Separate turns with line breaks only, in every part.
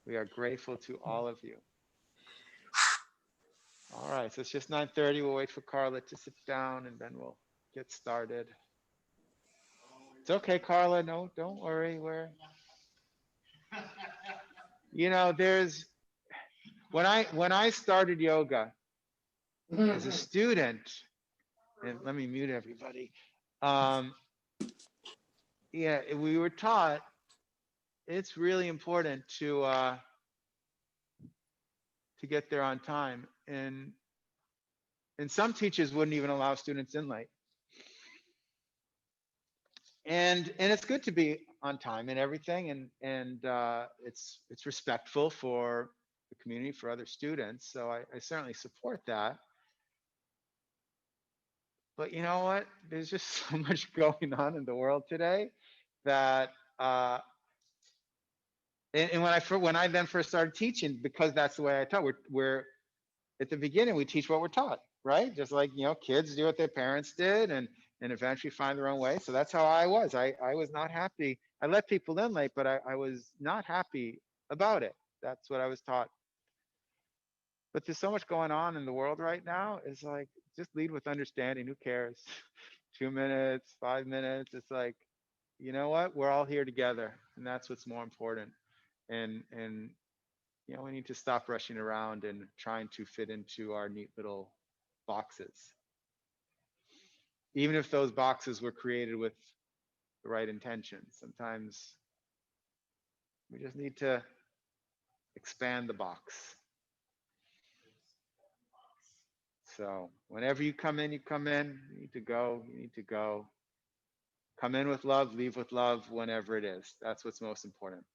We are grateful to all of you. All right, so it's just 9:30. We'll wait for Carla to sit down and then we'll get started. It's okay, Carla. No, don't worry. There's when I started yoga as a student, and let me mute everybody. Yeah, we were taught it's really important to get there on time, and some teachers wouldn't even allow students in late. And it's good to be on time and everything, and it's respectful for the community, for other students. So I certainly support that. But you know what? There's just so much going on in the world today that and when I then first started teaching, because that's the way I taught. We're at the beginning, we teach what we're taught, right? Just like kids do what their parents did, and eventually find their own way. So that's how I was. I was not happy. I let people in late, but I was not happy about it. That's what I was taught. But there's so much going on in the world right now. It's like, just lead with understanding. Who cares? 2 minutes, 5 minutes. It's like, you know what? We're all here together, and that's what's more important. And we need to stop rushing around and trying to fit into our neat little boxes. Even if those boxes were created with the right intentions, sometimes we just need to expand the box. So whenever you come in, you come in. You need to go, you need to go. Come in with love, leave with love, whenever it is. That's what's most important.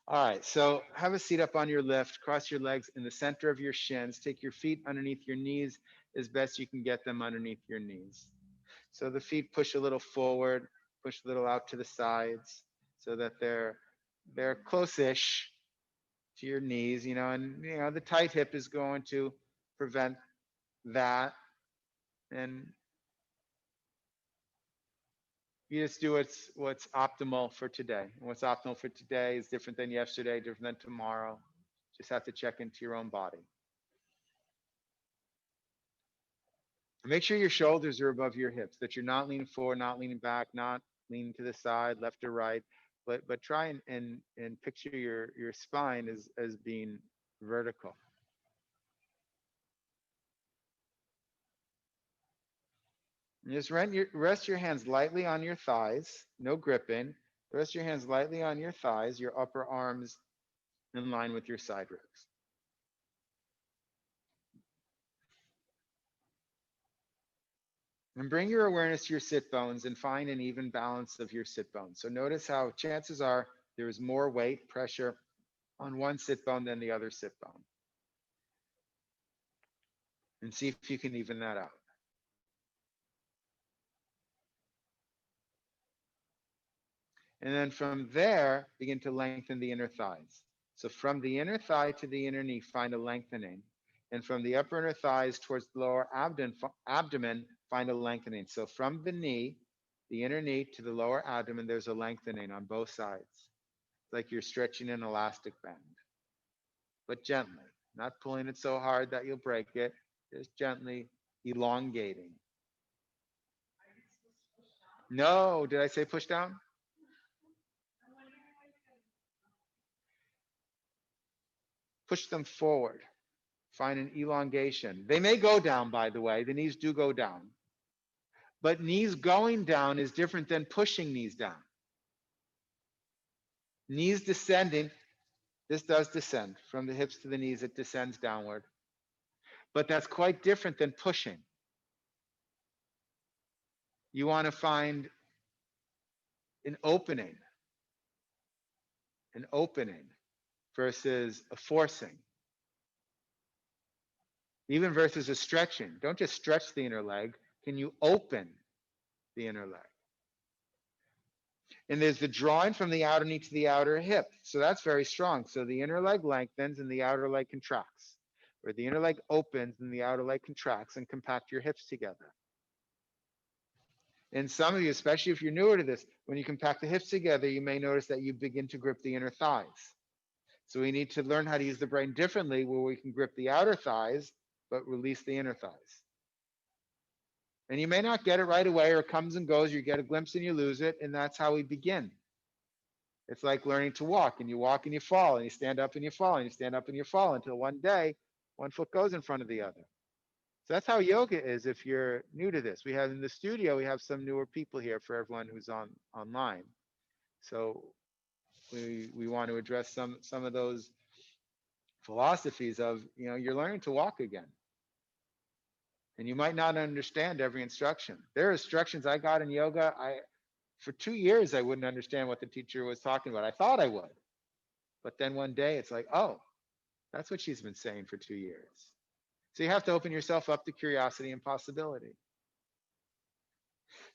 All right, so have a seat up on your lift, cross your legs in the center of your shins, take your feet underneath your knees as best you can get them underneath your knees. So the feet push a little forward, push a little out to the sides so that they're close-ish to your knees, and the tight hip is going to prevent that. And you just do what's optimal for today. And what's optimal for today is different than yesterday, different than tomorrow. Just have to check into your own body. Make sure your shoulders are above your hips, that you're not leaning forward, not leaning back, not leaning to the side, left or right, but try and picture your spine as being vertical. And just rest your hands lightly on your thighs, no gripping. Rest your hands lightly on your thighs, your upper arms in line with your side ribs. And bring your awareness to your sit bones and find an even balance of your sit bones. So notice how chances are there is more weight, pressure on one sit bone than the other sit bone. And see if you can even that out. And then from there, begin to lengthen the inner thighs. So from the inner thigh to the inner knee, find a lengthening. And from the upper inner thighs towards the lower abdomen, find a lengthening. So from the knee, the inner knee to the lower abdomen, there's a lengthening on both sides. It's like you're stretching an elastic band, but gently, not pulling it so hard that you'll break it, just gently elongating. No, did I say push down? Push them forward. Find an elongation. They may go down, by the way. The knees do go down. But knees going down is different than pushing knees down. Knees descending, this does descend. From the hips to the knees, it descends downward. But that's quite different than pushing. You want to find an opening versus a forcing. Even versus a stretching. Don't just stretch the inner leg. Can you open the inner leg? And there's the drawing from the outer knee to the outer hip. So that's very strong. So the inner leg lengthens and the outer leg contracts. Or the inner leg opens and the outer leg contracts, and compact your hips together. And some of you, especially if you're newer to this, when you compact the hips together, you may notice that you begin to grip the inner thighs. So we need to learn how to use the brain differently, where we can grip the outer thighs, but release the inner thighs. And you may not get it right away, or it comes and goes. You get a glimpse and you lose it. And that's how we begin. It's like learning to walk, and you walk and you fall, and you stand up and you fall, and you stand up and you fall, until one day, one foot goes in front of the other. So that's how yoga is if you're new to this. We have in the studio, we have some newer people here for everyone who's online. So we want to address some of those philosophies of, you're learning to walk again. And you might not understand every instruction. There are instructions I got in yoga. For 2 years, I wouldn't understand what the teacher was talking about. I thought I would. But then one day it's like, oh, that's what she's been saying for 2 years. So you have to open yourself up to curiosity and possibility.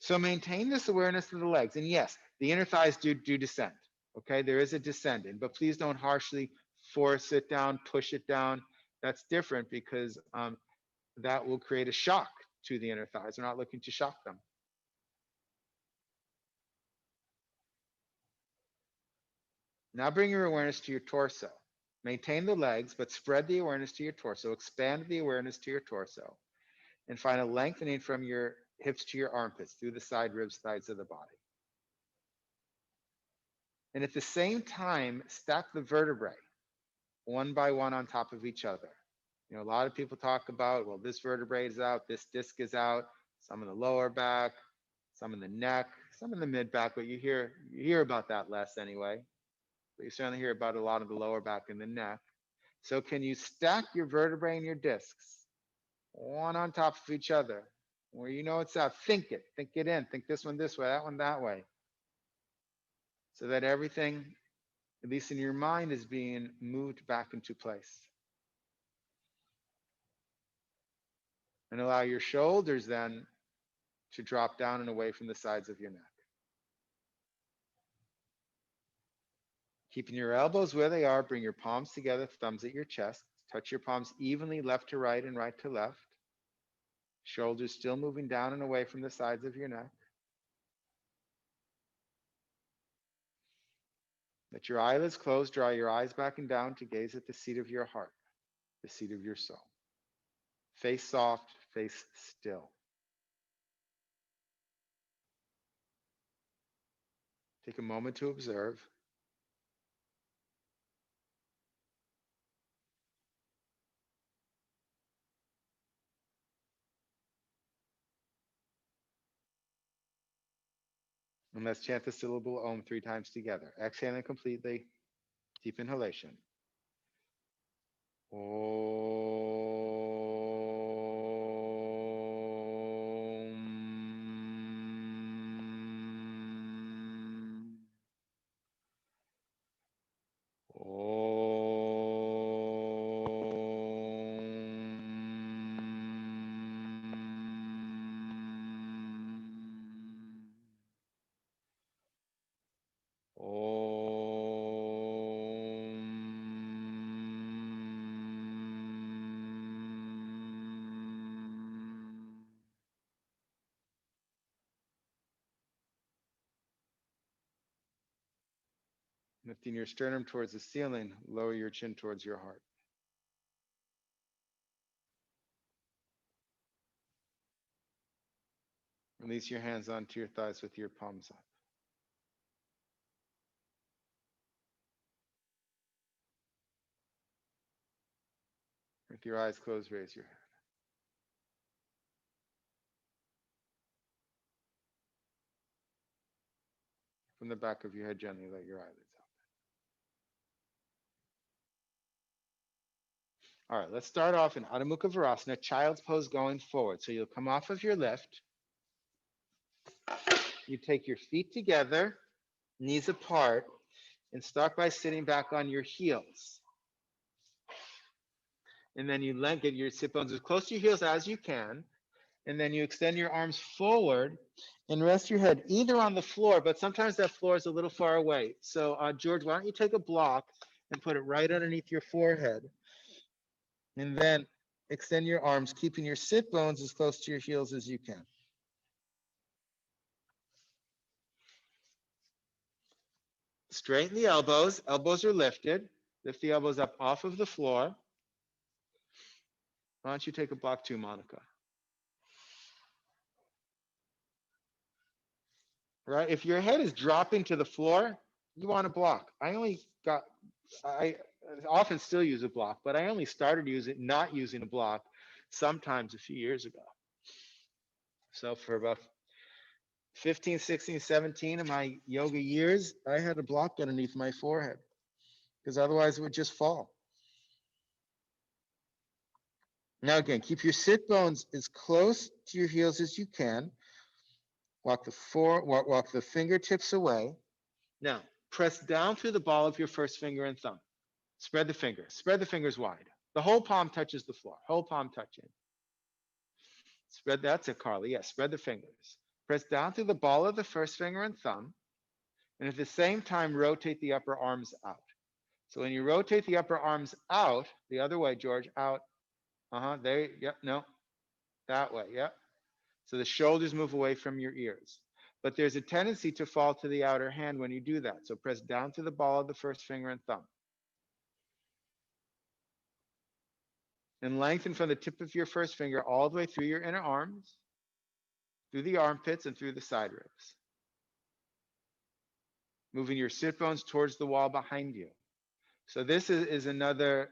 So maintain this awareness of the legs. And yes, the inner thighs do descend. Okay, there is a descending, but please don't harshly force it down, push it down. That's different, because that will create a shock to the inner thighs. We're not looking to shock them. Now bring your awareness to your torso. Maintain the legs, but spread the awareness to your torso. Expand the awareness to your torso. And find a lengthening from your hips to your armpits, through the side ribs, sides of the body. And at the same time, stack the vertebrae one by one on top of each other. A lot of people talk about, well, this vertebrae is out, this disc is out, some in the lower back, some in the neck, some in the mid back, but you hear about that less anyway. But you certainly hear about a lot of the lower back and the neck. So can you stack your vertebrae and your discs one on top of each other, where it's out? Think it in. Think this one this way, that one that way. So that everything, at least in your mind, is being moved back into place. And allow your shoulders then to drop down and away from the sides of your neck. Keeping your elbows where they are, bring your palms together, thumbs at your chest. Touch your palms evenly, left to right and right to left. Shoulders still moving down and away from the sides of your neck. Let your eyelids close. Draw your eyes back and down to gaze at the seat of your heart, the seat of your soul. Face soft, face still. Take a moment to observe. And let's chant the syllable Om 3 times together. Exhaling completely. Deep inhalation. Lifting your sternum towards the ceiling, lower your chin towards your heart. Release your hands onto your thighs with your palms up. With your eyes closed, raise your head. From the back of your head, gently let your eyelids open. All right, let's start off in Haramukha Varasana, child's pose going forward. So you'll come off of your lift. You take your feet together, knees apart, and start by sitting back on your heels. And then you get your sit bones as close to your heels as you can. And then you extend your arms forward and rest your head either on the floor, but sometimes that floor is a little far away. So George, why don't you take a block and put it right underneath your forehead. And then extend your arms, keeping your sit bones as close to your heels as you can. Straighten the elbows. Elbows are lifted. Lift the elbows up off of the floor. Why don't you take a block too, Monica? Right? If your head is dropping to the floor, you want a block. I often still use a block, but I only started not using a block sometimes a few years ago. So for about 15, 16, 17 of my yoga years, I had a block underneath my forehead because otherwise it would just fall. Now again, keep your sit bones as close to your heels as you can. Walk the fingertips away. Now, press down through the ball of your first finger and thumb. Spread the fingers. Spread the fingers wide. The whole palm touches the floor. Whole palm touching. Spread, that's it, Carly. Yes, spread the fingers. Press down through the ball of the first finger and thumb. And at the same time, rotate the upper arms out. So when you rotate the upper arms out, the other way, George, out. There, yep, no. That way, yep. So the shoulders move away from your ears. But there's a tendency to fall to the outer hand when you do that. So press down to the ball of the first finger and thumb. And lengthen from the tip of your first finger all the way through your inner arms, through the armpits, and through the side ribs. Moving your sit bones towards the wall behind you. So this is another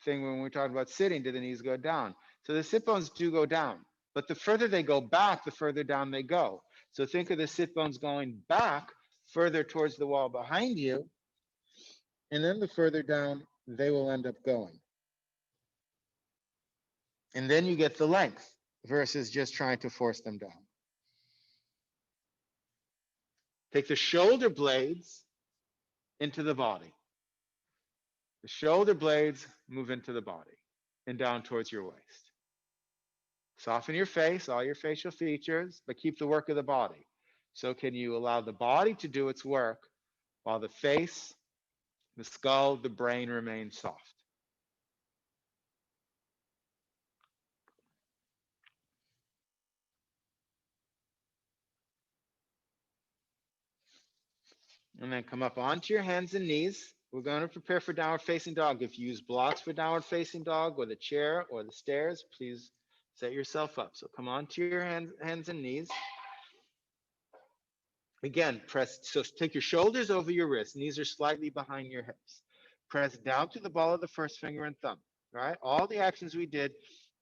thing when we're talking about sitting, do the knees go down? So the sit bones do go down, but the further they go back, the further down they go. So think of the sit bones going back further towards the wall behind you, and then the further down they will end up going. And then you get the length versus just trying to force them down. Take the shoulder blades into the body. The shoulder blades move into the body and down towards your waist. Soften your face, all your facial features, but keep the work of the body. So can you allow the body to do its work while the face, the skull, the brain remain soft? And then come up onto your hands and knees. We're going to prepare for downward facing dog. If you use blocks for downward facing dog or the chair or the stairs, please set yourself up. So come onto your hands and knees. Again, so take your shoulders over your wrists. Knees are slightly behind your hips. Press down to the ball of the first finger and thumb, right? All the actions we did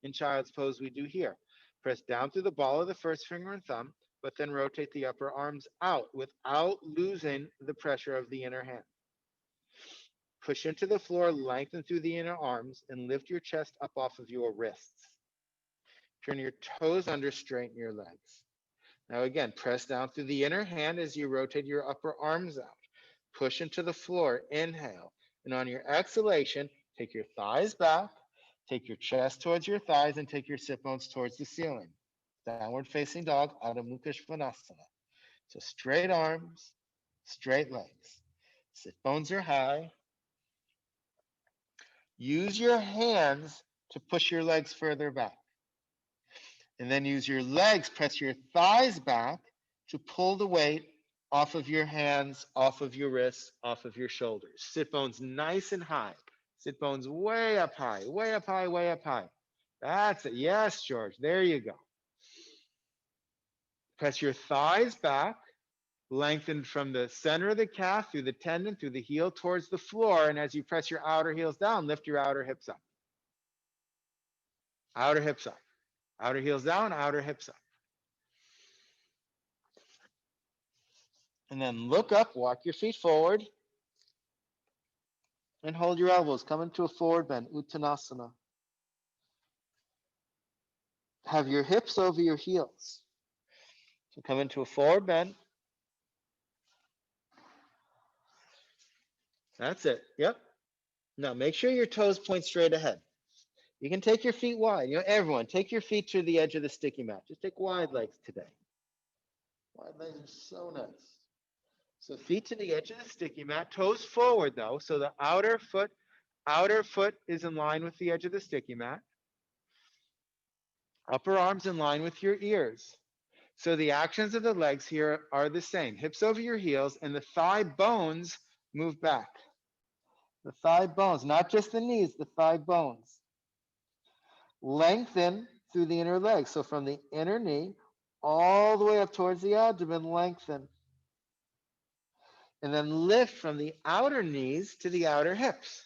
in child's pose, we do here. Press down through the ball of the first finger and thumb, but then rotate the upper arms out without losing the pressure of the inner hand. Push into the floor, lengthen through the inner arms, and lift your chest up off of your wrists. Turn your toes under, straighten your legs. Now again, press down through the inner hand as you rotate your upper arms out. Push into the floor, inhale. And on your exhalation, take your thighs back, take your chest towards your thighs, and take your sit bones towards the ceiling. Downward facing dog, Haramukha. So straight arms, straight legs. Sit bones are high. Use your hands to push your legs further back. And then use your legs, press your thighs back to pull the weight off of your hands, off of your wrists, off of your shoulders. Sit bones nice and high. Sit bones way up high, way up high, way up high. That's it. Yes, George. There you go. Press your thighs back, lengthen from the center of the calf through the tendon, through the heel towards the floor. And as you press your outer heels down, lift your outer hips up. Outer hips up. Outer heels down, outer hips up. And then look up, walk your feet forward, and hold your elbows. Come into a forward bend, Uttanasana. Have your hips over your heels. So come into a forward bend. That's it. Yep. Now make sure your toes point straight ahead. You can take your feet wide. You know, everyone, take your feet to the edge of the sticky mat. Just take wide legs today. Wide legs are so nice. So feet to the edge of the sticky mat, toes forward though. So the outer foot is in line with the edge of the sticky mat. Upper arms in line with your ears. So the actions of the legs here are the same. Hips over your heels and the thigh bones move back. The thigh bones, not just the knees, the thigh bones. Lengthen through the inner leg. So from the inner knee all the way up towards the abdomen, lengthen. And then lift from the outer knees to the outer hips.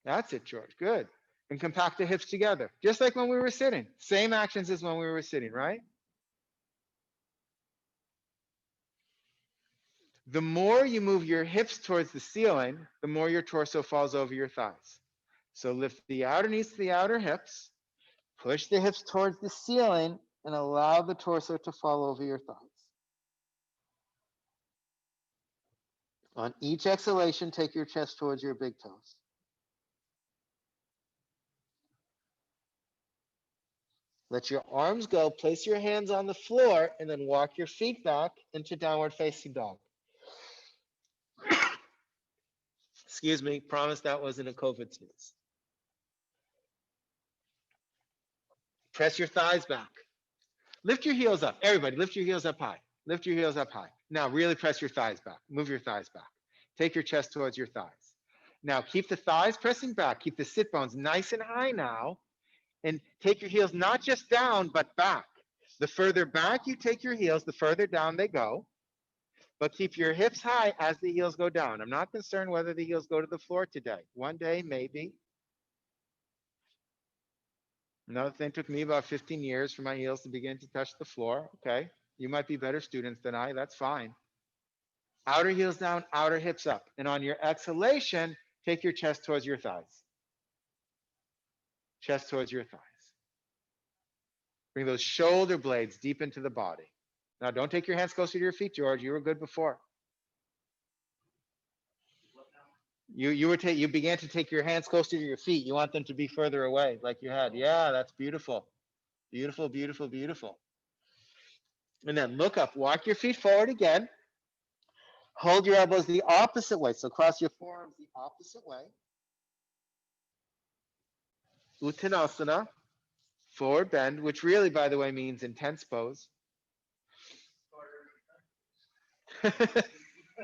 That's it, George. Good. And compact the hips together, just like when we were sitting. Same actions as when we were sitting, right? The more you move your hips towards the ceiling, the more your torso falls over your thighs. So lift the outer knees to the outer hips, push the hips towards the ceiling, and allow the torso to fall over your thighs. On each exhalation, take your chest towards your big toes. Let your arms go, place your hands on the floor, and then walk your feet back into downward facing dog. Excuse me, promise that wasn't a COVID sneeze. Press your thighs back. Lift your heels up. Everybody, lift your heels up high. Lift your heels up high. Now, really press your thighs back. Move your thighs back. Take your chest towards your thighs. Now, keep the thighs pressing back. Keep the sit bones nice and high now. And take your heels not just down, but back. The further back you take your heels, the further down they go. But keep your hips high as the heels go down. I'm not concerned whether the heels go to the floor today. One day, maybe. Another thing, took me about 15 years for my heels to begin to touch the floor. Okay, you might be better students than I, that's fine. Outer heels down, outer hips up. And on your exhalation, take your chest towards your thighs. Chest towards your thighs. Bring those shoulder blades deep into the body. Now, don't take your hands closer to your feet, George. You were good before. You began to take your hands closer to your feet. You want them to be further away, like you had. Yeah, that's beautiful. Beautiful, beautiful, beautiful. And then look up, walk your feet forward again. Hold your elbows the opposite way. So cross your forearms the opposite way. Uttanasana, forward bend, which really, by the way, means intense pose.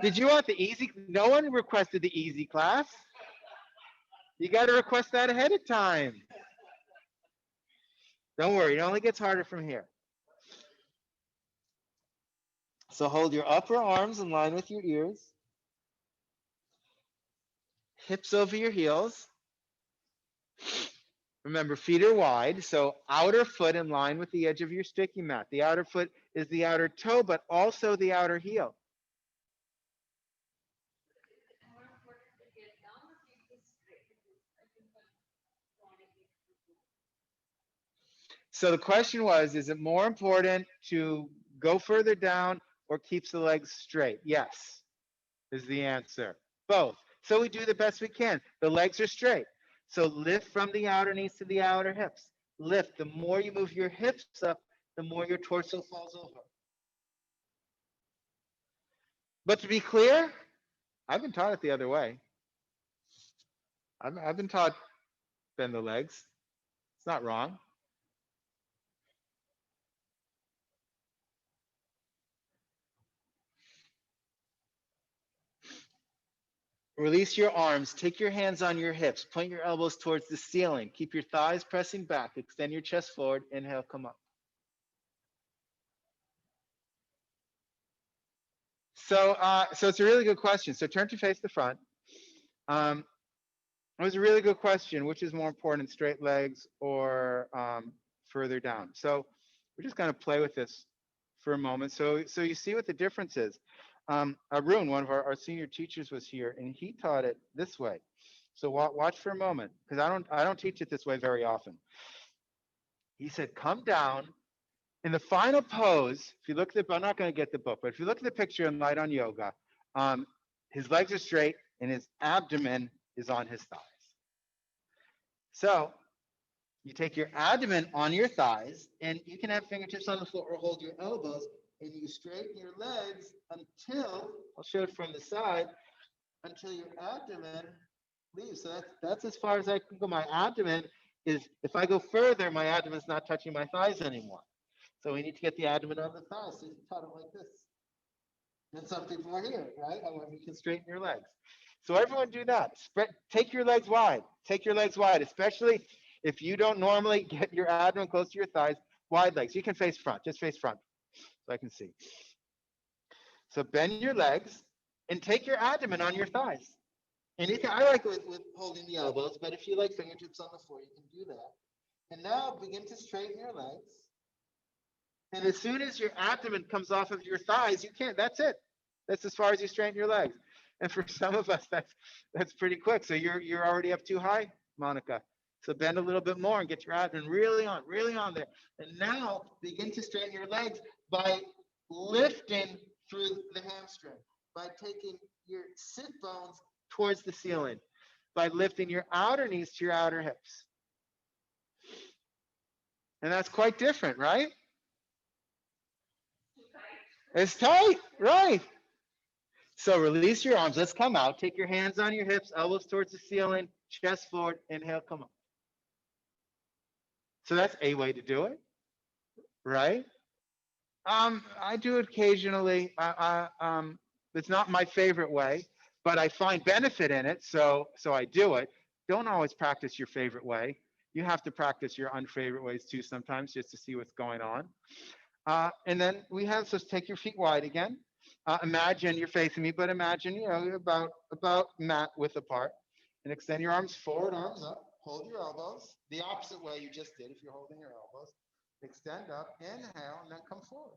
Did you want the easy? No one requested the easy class. You got to request that ahead of time. Don't worry, it only gets harder from here. So hold your upper arms in line with your ears. Hips over your heels. Remember, feet are wide, so outer foot in line with the edge of your sticky mat. The outer foot is the outer toe, but also the outer heel. So the question was, is it more important to go further down or keeps the legs straight? Yes, is the answer. Both. So we do the best we can. The legs are straight. So lift from the outer knees to the outer hips. Lift. The more you move your hips up, the more your torso falls over. But to be clear, I've been taught it the other way. I've been taught bend the legs. It's not wrong. Release your arms. Take your hands on your hips. Point your elbows towards the ceiling. Keep your thighs pressing back. Extend your chest forward. Inhale, come up. So it's a really good question. So turn to face the front. It was a really good question. Which is more important, straight legs or further down? So we're just going to play with this for a moment. So you see what the difference is. Arun, one of our senior teachers, was here, and he taught it this way. So watch for a moment, because I don't teach it this way very often. He said, come down. In the final pose, if you look at the, I'm not going to get the book, but if you look at the picture in Light on Yoga, his legs are straight and his abdomen is on his thighs. So you take your abdomen on your thighs, and you can have fingertips on the floor or hold your elbows, and you straighten your legs until, I'll show it from the side, until your abdomen leaves. So that's as far as I can go. My abdomen is, if I go further, my abdomen's not touching my thighs anymore. So we need to get the abdomen on the thighs. So you taught it like this. And some people are here, right? You can straighten your legs. So everyone do that. Spread, take your legs wide. Take your legs wide, especially if you don't normally get your abdomen close to your thighs. Wide legs. You can face front. Just face front so I can see. So bend your legs and take your abdomen on your thighs. And you can, I like with holding the elbows, but if you like fingertips on the floor, you can do that. And now begin to straighten your legs. And as soon as your abdomen comes off of your thighs, you can't, that's it. That's as far as you straighten your legs. And for some of us, that's pretty quick. So you're already up too high, Monica. So bend a little bit more and get your abdomen really on there. And now begin to straighten your legs by lifting through the hamstring, by taking your sit bones towards the ceiling, by lifting your outer knees to your outer hips. And that's quite different, right? It's tight, right? So release your arms. Let's come out. Take your hands on your hips, elbows towards the ceiling, chest forward, inhale, come up. So that's a way to do it, right? I do it occasionally. It's not my favorite way, but I find benefit in it, so I do it. Don't always practice your favorite way. You have to practice your unfavorite ways too sometimes, just to see what's going on. And then we have, so take your feet wide again. Imagine you're facing me, but imagine, about mat width apart. And extend your arms forward, arms up. Hold your elbows the opposite way you just did if you're holding your elbows. Extend up, inhale, and then come forward.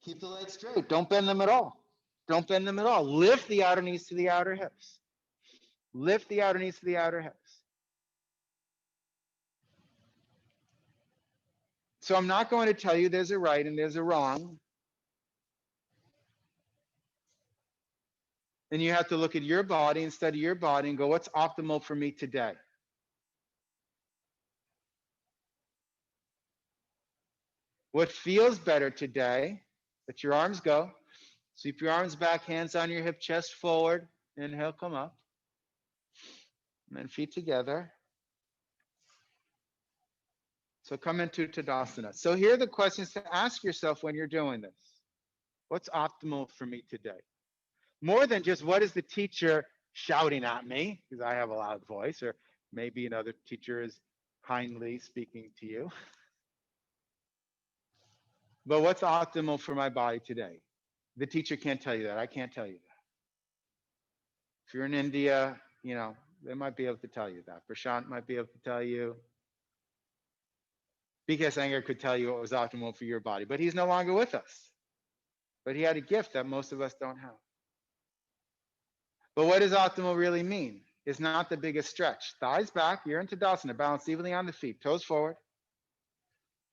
Keep the legs straight. Don't bend them at all. Don't bend them at all. Lift the outer knees to the outer hips. Lift the outer knees to the outer hips. So I'm not going to tell you there's a right and there's a wrong. And you have to look at your body and study your body and go, what's optimal for me today? What feels better today? Let your arms go. Sweep your arms back, hands on your hip, chest forward. Inhale, come up. And then feet together. So come into Tadasana. So here are the questions to ask yourself when you're doing this. What's optimal for me today? More than just what is the teacher shouting at me, because I have a loud voice, or maybe another teacher is kindly speaking to you. But what's optimal for my body today? The teacher can't tell you that. I can't tell you that. If you're in India, they might be able to tell you that. Prashant might be able to tell you. BK Iyengar could tell you what was optimal for your body, but he's no longer with us. But he had a gift that most of us don't have. But what does optimal really mean? It's not the biggest stretch. Thighs back, you're in Tadasana, balance evenly on the feet, toes forward.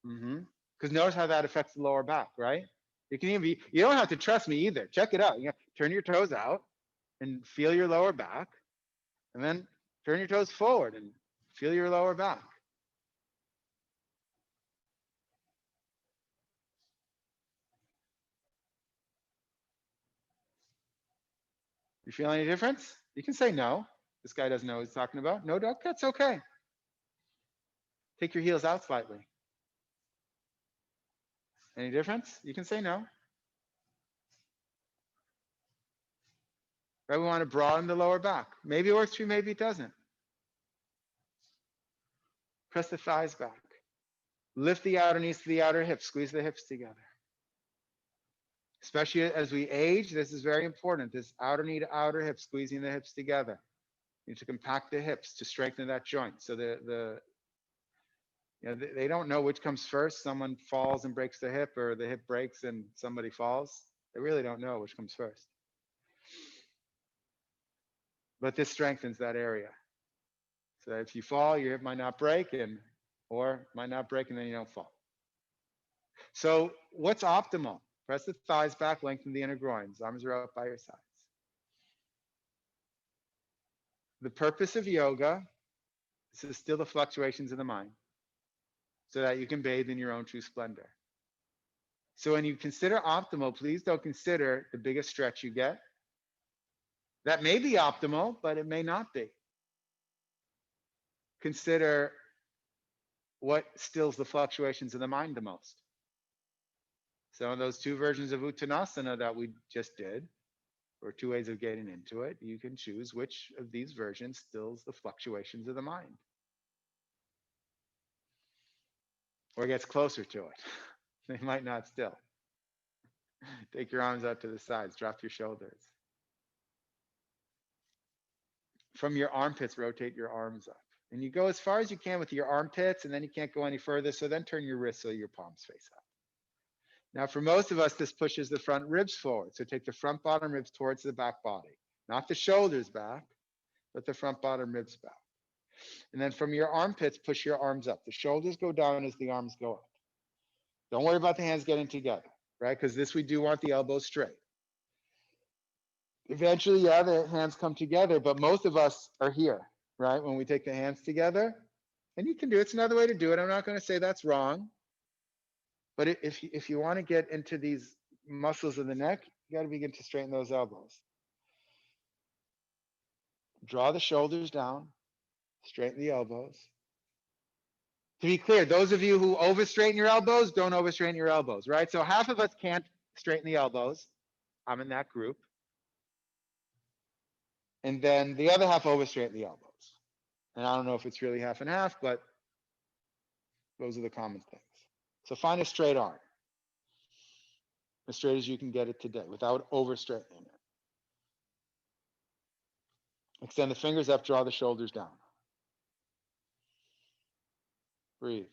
Because notice how that affects the lower back, right? You can even you don't have to trust me either. Check it out. Turn your toes out and feel your lower back. And then turn your toes forward and feel your lower back. You feel any difference? You can say no. This guy doesn't know what he's talking about. No, Doc, that's okay. Take your heels out slightly. Any difference? You can say no. Right, we want to broaden the lower back. Maybe it works for you, maybe it doesn't. Press the thighs back. Lift the outer knees to the outer hips. Squeeze the hips together. Especially as we age, this is very important. This outer knee to outer hip, squeezing the hips together. You need to compact the hips to strengthen that joint. So they don't know which comes first. Someone falls and breaks the hip, or the hip breaks and somebody falls. They really don't know which comes first. But this strengthens that area. So if you fall, your hip might not break, or might not break, and then you don't fall. So what's optimal? Press the thighs back, lengthen the inner groins. Arms are up by your sides. The purpose of yoga is to still the fluctuations of the mind so that you can bathe in your own true splendor. So when you consider optimal, please don't consider the biggest stretch you get. That may be optimal, but it may not be. Consider what stills the fluctuations of the mind the most. So in those two versions of Uttanasana that we just did, or two ways of getting into it. You can choose which of these versions stills the fluctuations of the mind or gets closer to it. They might not still. Take your arms out to the sides, drop your shoulders. From your armpits, rotate your arms up. And you go as far as you can with your armpits, and then you can't go any further. So then turn your wrists so your palms face up. Now, for most of us, this pushes the front ribs forward. So take the front bottom ribs towards the back body, not the shoulders back, but the front bottom ribs back. And then from your armpits, push your arms up. The shoulders go down as the arms go up. Don't worry about the hands getting together, right? Because this, we do want the elbows straight. Eventually, yeah, the hands come together, but most of us are here, right? When we take the hands together, and you can do it. It's another way to do it. I'm not going to say that's wrong. But if you want to get into these muscles of the neck, you got to begin to straighten those elbows. Draw the shoulders down, straighten the elbows. To be clear, those of you who over straighten your elbows, don't over straighten your elbows, right? So half of us can't straighten the elbows. I'm in that group. And then the other half over straighten the elbows. And I don't know if it's really half and half, but those are the common things. So find a straight arm, as straight as you can get it today without over straightening it. Extend the fingers up, draw the shoulders down. Breathe.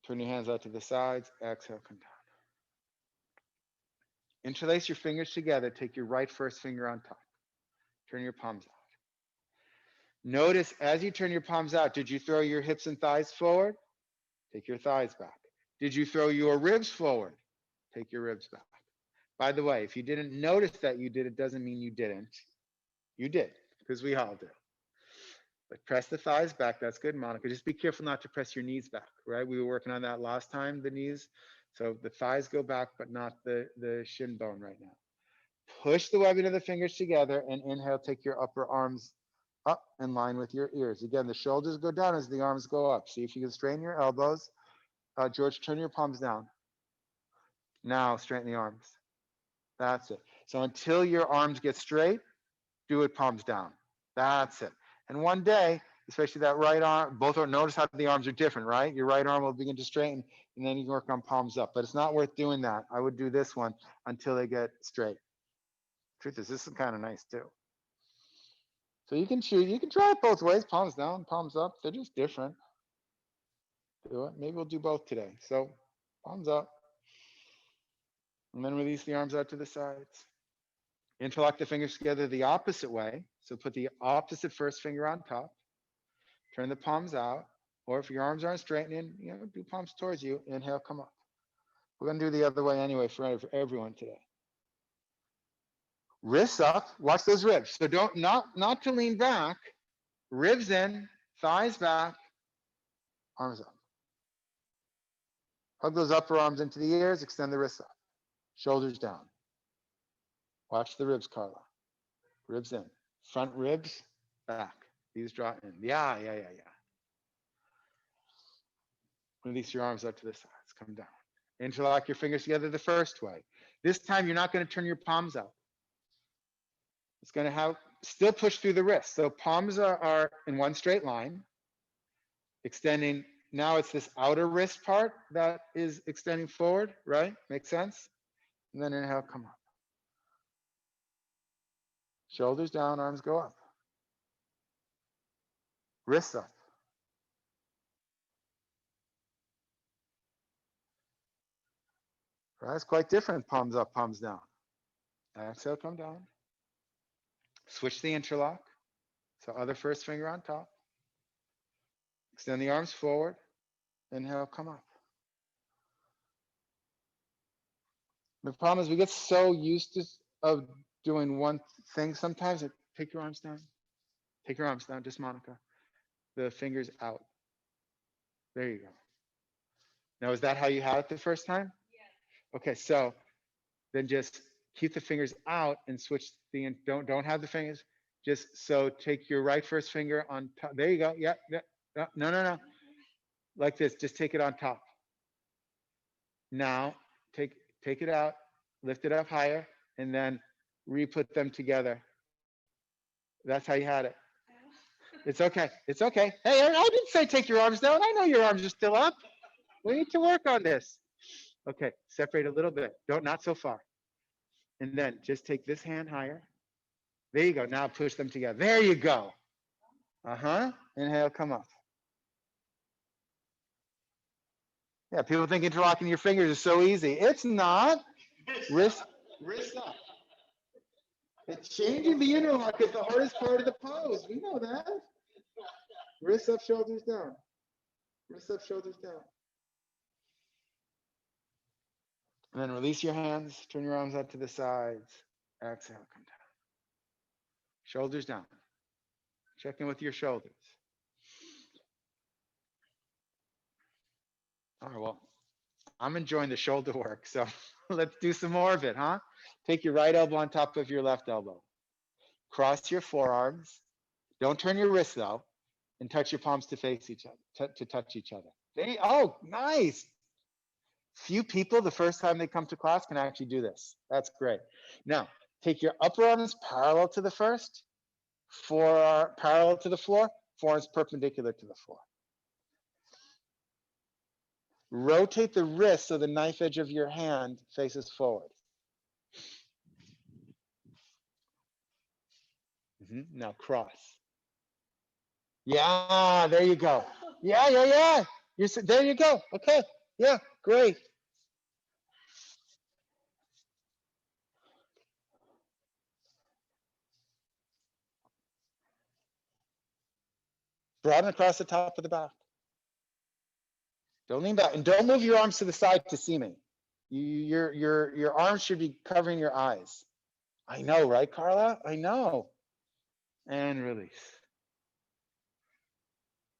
Turn your hands out to the sides, exhale, come down. Interlace your fingers together, take your right first finger on top. Turn your palms out. Notice as you turn your palms out, did you throw your hips and thighs forward? Take your thighs back. Did you throw your ribs forward? Take your ribs back. By the way, if you didn't notice that you did, it doesn't mean you didn't. You did, because we all do. But press the thighs back. That's good, Monica. Just be careful not to press your knees back, right? We were working on that last time, the knees. So the thighs go back, but not the shin bone right now. Push the webbing of the fingers together and inhale, take your upper arms up in line with your ears. Again, the shoulders go down as the arms go up. See if you can straighten your elbows. George, turn your palms down. Now straighten the arms. That's it. So until your arms get straight, do it palms down. That's it. And one day, especially that right arm, both are, notice how the arms are different, right? Your right arm will begin to straighten, and then you can work on palms up. But it's not worth doing that. I would do this one until they get straight. Truth is, this is kind of nice too. So you can choose, you can try it both ways, palms down, palms up. They're just different. Do it. Maybe we'll do both today. So palms up. And then release the arms out to the sides. Interlock the fingers together the opposite way. So put the opposite first finger on top. Turn the palms out. Or if your arms aren't straightening, do palms towards you. Inhale, come up. We're going to do the other way anyway for everyone today. Wrists up. Watch those ribs. So don't not to lean back. Ribs in, thighs back, arms up. Hug those upper arms into the ears. Extend the wrists up. Shoulders down. Watch the ribs, Carla. Ribs in. Front ribs back. These draw in. Yeah. Release your arms up to the sides. Come down. Interlock your fingers together the first way. This time, you're not going to turn your palms out. It's going to have, still push through the wrists. So palms are in one straight line. Extending, now it's this outer wrist part that is extending forward, right? Makes sense? And then inhale, come up. Shoulders down, arms go up. Wrists up. Right, it's quite different, palms up, palms down. Exhale, come down. Switch the interlock. So other first finger on top. Extend the arms forward. Inhale, come up. The problem is we get so used of doing one thing sometimes. Take your arms down. Take your arms down, just Monica. The fingers out. There you go. Now, is that how you had it the first time? Yes. Okay, so then just keep the fingers out and switch don't have the fingers. Just so take your right first finger on top. There you go. Yeah. No. Like this. Just take it on top. Now take it out, lift it up higher, and then re-put them together. That's how you had it. It's okay. It's okay. Hey, I didn't say take your arms down. I know your arms are still up. We need to work on this. Okay, separate a little bit. Not so far. And then just take this hand higher. There you go. Now push them together. There you go. Inhale, come up. Yeah, people think interlocking your fingers is so easy. It's not. Wrist up. And changing the interlock is the hardest part of the pose. We know that. Wrists up, shoulders down. Wrists up, shoulders down. And then release your hands. Turn your arms out to the sides. Exhale, come down. Shoulders down. Check in with your shoulders. All right, well, I'm enjoying the shoulder work, so let's do some more of it, huh? Take your right elbow on top of your left elbow. Cross your forearms. Don't turn your wrists, though, and touch your palms to face each other, to touch each other. Oh, nice. Few people, the first time they come to class, can actually do this. That's great. Now, take your upper arms parallel to the first, parallel to the floor, forearms perpendicular to the floor. Rotate the wrist so the knife edge of your hand faces forward. Now cross. Yeah, there you go. Yeah. There you go. Okay. Yeah, great. Broaden across the top of the back. Don't lean back, and don't move your arms to the side to see me. Your arms should be covering your eyes. I know, right, Carla? I know. And release.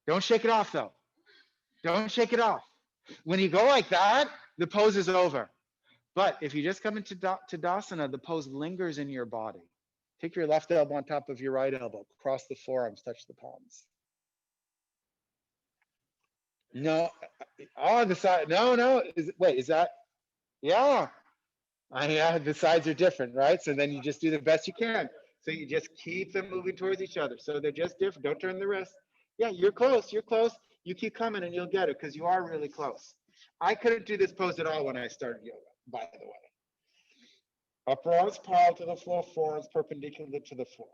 Don't shake it off, though. Don't shake it off. When you go like that, the pose is over. But if you just come into Tadasana, the pose lingers in your body. Take your left elbow on top of your right elbow. Cross the forearms, touch the palms. No, on the side. No. Wait, is that? Yeah. Yeah, the sides are different, right? So then you just do the best you can. So you just keep them moving towards each other. So they're just different. Don't turn the wrist. Yeah, you're close. You're close. You keep coming and you'll get it because you are really close. I couldn't do this pose at all when I started yoga, by the way. Upper arms parallel to the floor, forearms perpendicular to the floor.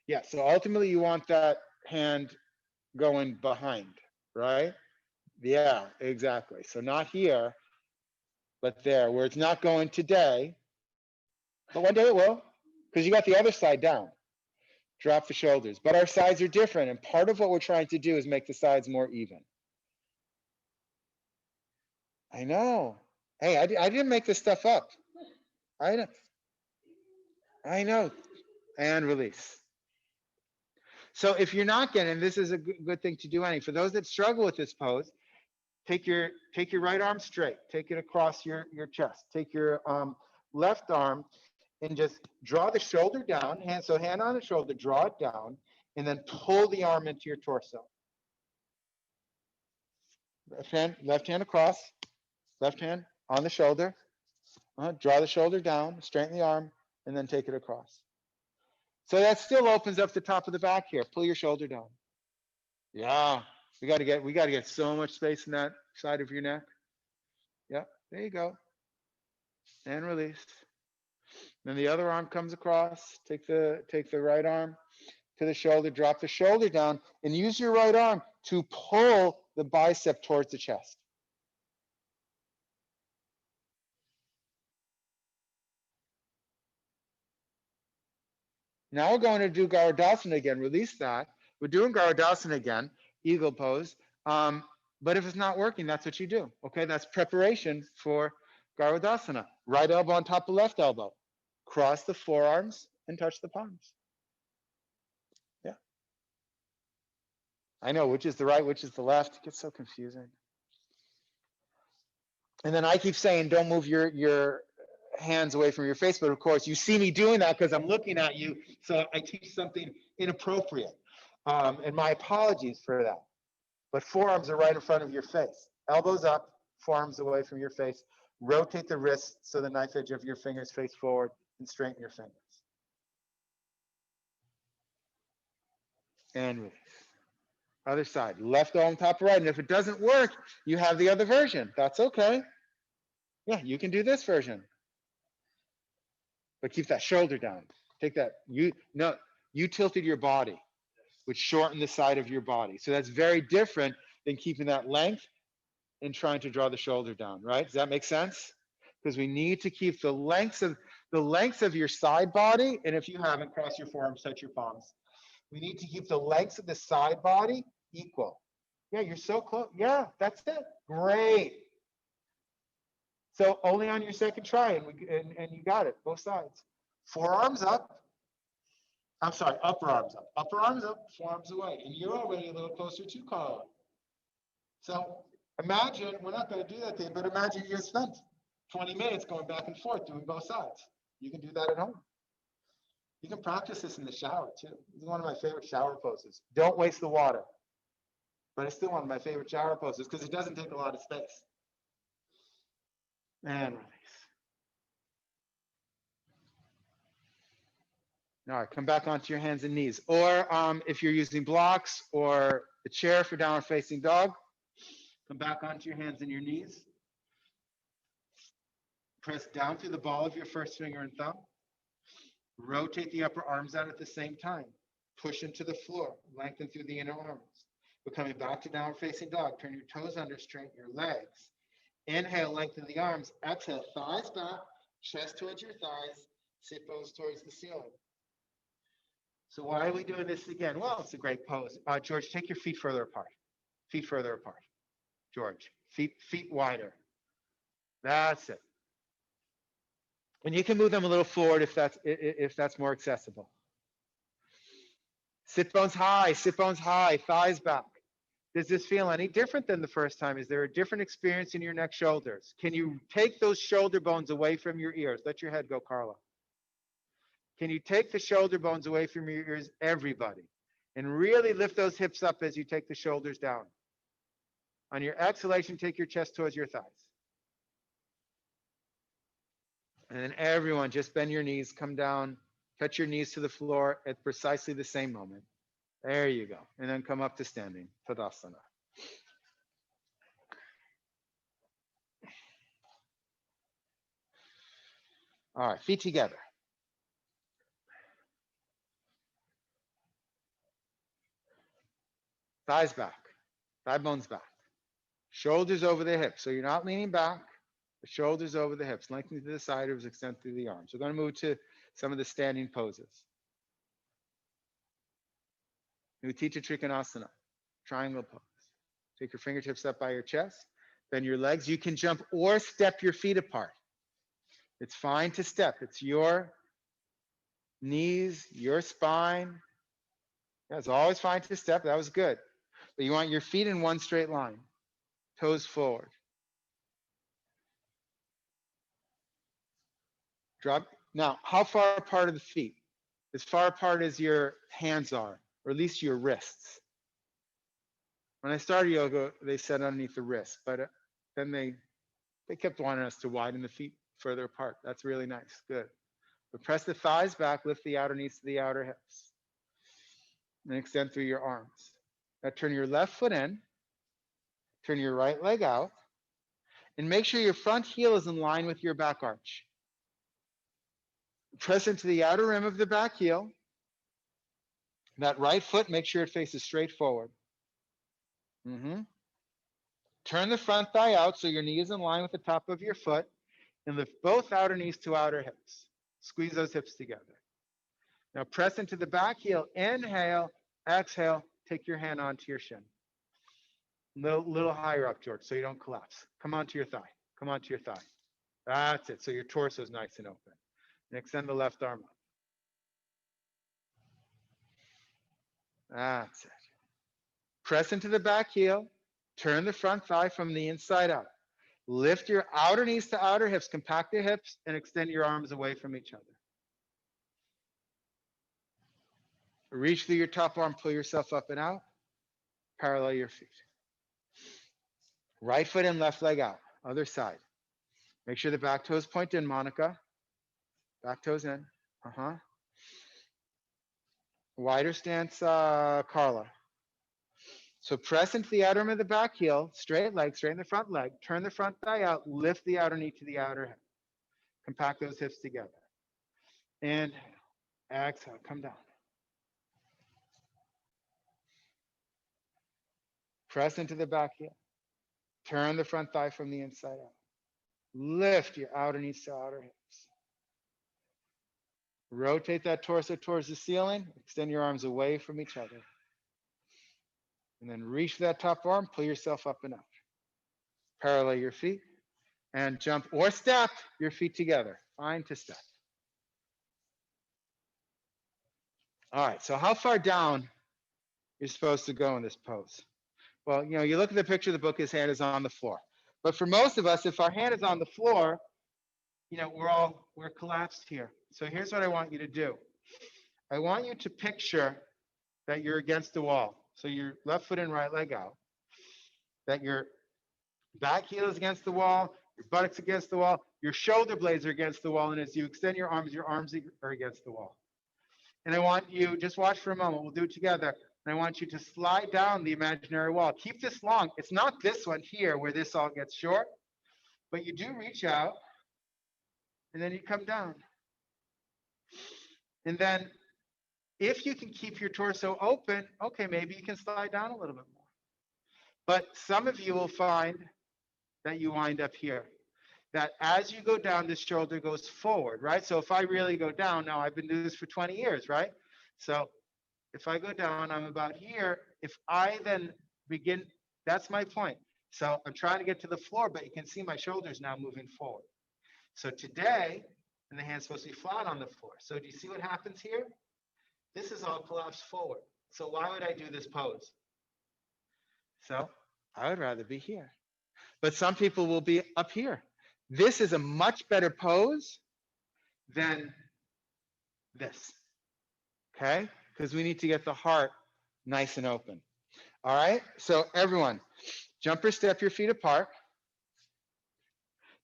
Yeah, so ultimately you want that hand going behind, right? Yeah, exactly. So not here, but there, where it's not going today, but one day it will, because you got the other side down. Drop the shoulders, but our sides are different, and part of what we're trying to do is make the sides more even. I know. Hey, I didn't make this stuff up. I know. And release. So if you're not getting, this is a good thing to do. For those that struggle with this pose, take your right arm straight. Take it across your chest. Take your left arm and just draw the shoulder down. Hand on the shoulder, draw it down, and then pull the arm into your torso. Left hand across. Left hand on the shoulder. Draw the shoulder down, straighten the arm, and then take it across. So that still opens up the top of the back here. Pull your shoulder down. Yeah, we got to get so much space in that side of your neck. Yeah, there you go. And release. Then the other arm comes across. Take the right arm to the shoulder. Drop the shoulder down, and use your right arm to pull the bicep towards the chest. Now we're going to do Garudasana again. Release that. We're doing Garudasana again, eagle pose. But if it's not working, that's what you do. Okay, that's preparation for Garudasana. Right elbow on top of left elbow. Cross the forearms and touch the palms. Yeah. I know which is the right, which is the left. It gets so confusing. And then I keep saying, don't move your hands away from your face, but of course you see me doing that because I'm looking at you, so I teach something inappropriate, and my apologies for that. But forearms are right in front of your face, elbows up, forearms away from your face. Rotate the wrist so the knife edge of your fingers face forward and straighten your fingers. And release. Other side, left arm, top right. And if it doesn't work, you have the other version. That's okay. Yeah, you can do this version. But keep that shoulder down. Take that. You tilted your body, which shortened the side of your body. So that's very different than keeping that length and trying to draw the shoulder down, right? Does that make sense? Because we need to keep the lengths of your side body. And if you haven't, cross your forearms, touch your palms. We need to keep the lengths of the side body equal. Yeah, you're so close. Yeah, that's it. Great. So only on your second try, and you got it, both sides. Forearms up. I'm sorry, upper arms up. Upper arms up, forearms away. And you're already a little closer to Carla. So imagine, we're not going to do that thing, but imagine you spent 20 minutes going back and forth doing both sides. You can do that at home. You can practice this in the shower too. This is one of my favorite shower poses. Don't waste the water. But it's still one of my favorite shower poses because it doesn't take a lot of space. And release. All right, come back onto your hands and knees. Or if you're using blocks or a chair for downward facing dog, come back onto your hands and your knees. Press down through the ball of your first finger and thumb. Rotate the upper arms out at the same time. Push into the floor. Lengthen through the inner arms. We're coming back to downward facing dog. Turn your toes under, straighten your legs. Inhale, lengthen the arms. Exhale, thighs back, chest towards your thighs, sit bones towards the ceiling. So why are we doing this again? Well, it's a great pose. George, take your feet further apart. Feet further apart. George, feet wider. That's it. And you can move them a little forward if that's more accessible. Sit bones high, thighs back. Does this feel any different than the first time? Is there a different experience in your neck, shoulders? Can you take those shoulder bones away from your ears? Let your head go, Carla. Can you take the shoulder bones away from your ears, everybody? And really lift those hips up as you take the shoulders down. On your exhalation, take your chest towards your thighs. And then everyone, just bend your knees, come down, touch your knees to the floor at precisely the same moment. There you go. And then come up to standing, Tadasana. All right, feet together. Thighs back, thigh bones back. Shoulders over the hips. So you're not leaning back, the shoulders over the hips, lengthen to the side, ribs extend through the arms. We're going to move to some of the standing poses. Uttanasana, triangle pose. Take your fingertips up by your chest, bend your legs. You can jump or step your feet apart. It's fine to step. It's your knees, your spine. Yeah, it's always fine to step. That was good. But you want your feet in one straight line, toes forward. Drop. Now, how far apart are the feet? As far apart as your hands are, or at least your wrists. When I started yoga, they said underneath the wrist, but then they kept wanting us to widen the feet further apart. That's really nice. Good. But press the thighs back, lift the outer knees to the outer hips. And extend through your arms. Now turn your left foot in, turn your right leg out, and make sure your front heel is in line with your back arch. Press into the outer rim of the back heel. That right foot, make sure it faces straight forward. Turn the front thigh out so your knee is in line with the top of your foot, and lift both outer knees to outer hips. Squeeze those hips together. Now press into the back heel. Inhale, exhale, take your hand onto your shin. Little higher up, George, so you don't collapse. Come onto your thigh. Come onto your thigh. That's it. So your torso is nice and open. And extend the left arm up. That's it. Press into the back heel. Turn the front thigh from the inside out. Lift your outer knees to outer hips. Compact the hips and extend your arms away from each other. Reach through your top arm. Pull yourself up and out. Parallel your feet. Right foot in, left leg out. Other side. Make sure the back toes point in, Monica. Back toes in. Wider stance, Carla. So press into the outer rim of the back heel, straight leg, straighten the front leg, turn the front thigh out, lift the outer knee to the outer hip. Compact those hips together. And exhale, come down. Press into the back heel. Turn the front thigh from the inside out. Lift your outer knees to outer hips. Rotate that torso towards the ceiling. Extend your arms away from each other. And then reach for that top arm, pull yourself up and up. Parallel your feet and jump or step your feet together. Fine to step. All right, so how far down you're supposed to go in this pose? Well, you look at the picture of the book, his hand is on the floor. But for most of us, if our hand is on the floor, we're collapsed here. So here's what I want you to do. I want you to picture that you're against the wall. So your left foot in, right leg out. That your back heel is against the wall, your buttocks against the wall, your shoulder blades are against the wall, and as you extend your arms are against the wall. And I want you, just watch for a moment, we'll do it together. And I want you to slide down the imaginary wall. Keep this long. It's not this one here where this all gets short, but you do reach out, and then you come down. And then if you can keep your torso open, okay, maybe you can slide down a little bit more. But some of you will find that you wind up here. That as you go down, this shoulder goes forward, right? So if I really go down, now I've been doing this for 20 years, right? So if I go down, I'm about here. If I then begin, that's my point. So I'm trying to get to the floor, but you can see my shoulders now moving forward. So today, and the hand's supposed to be flat on the floor. So do you see what happens here? This is all collapsed forward. So why would I do this pose? So I would rather be here. But some people will be up here. This is a much better pose than this. Okay? Because we need to get the heart nice and open. All right? So everyone, jump or step your feet apart.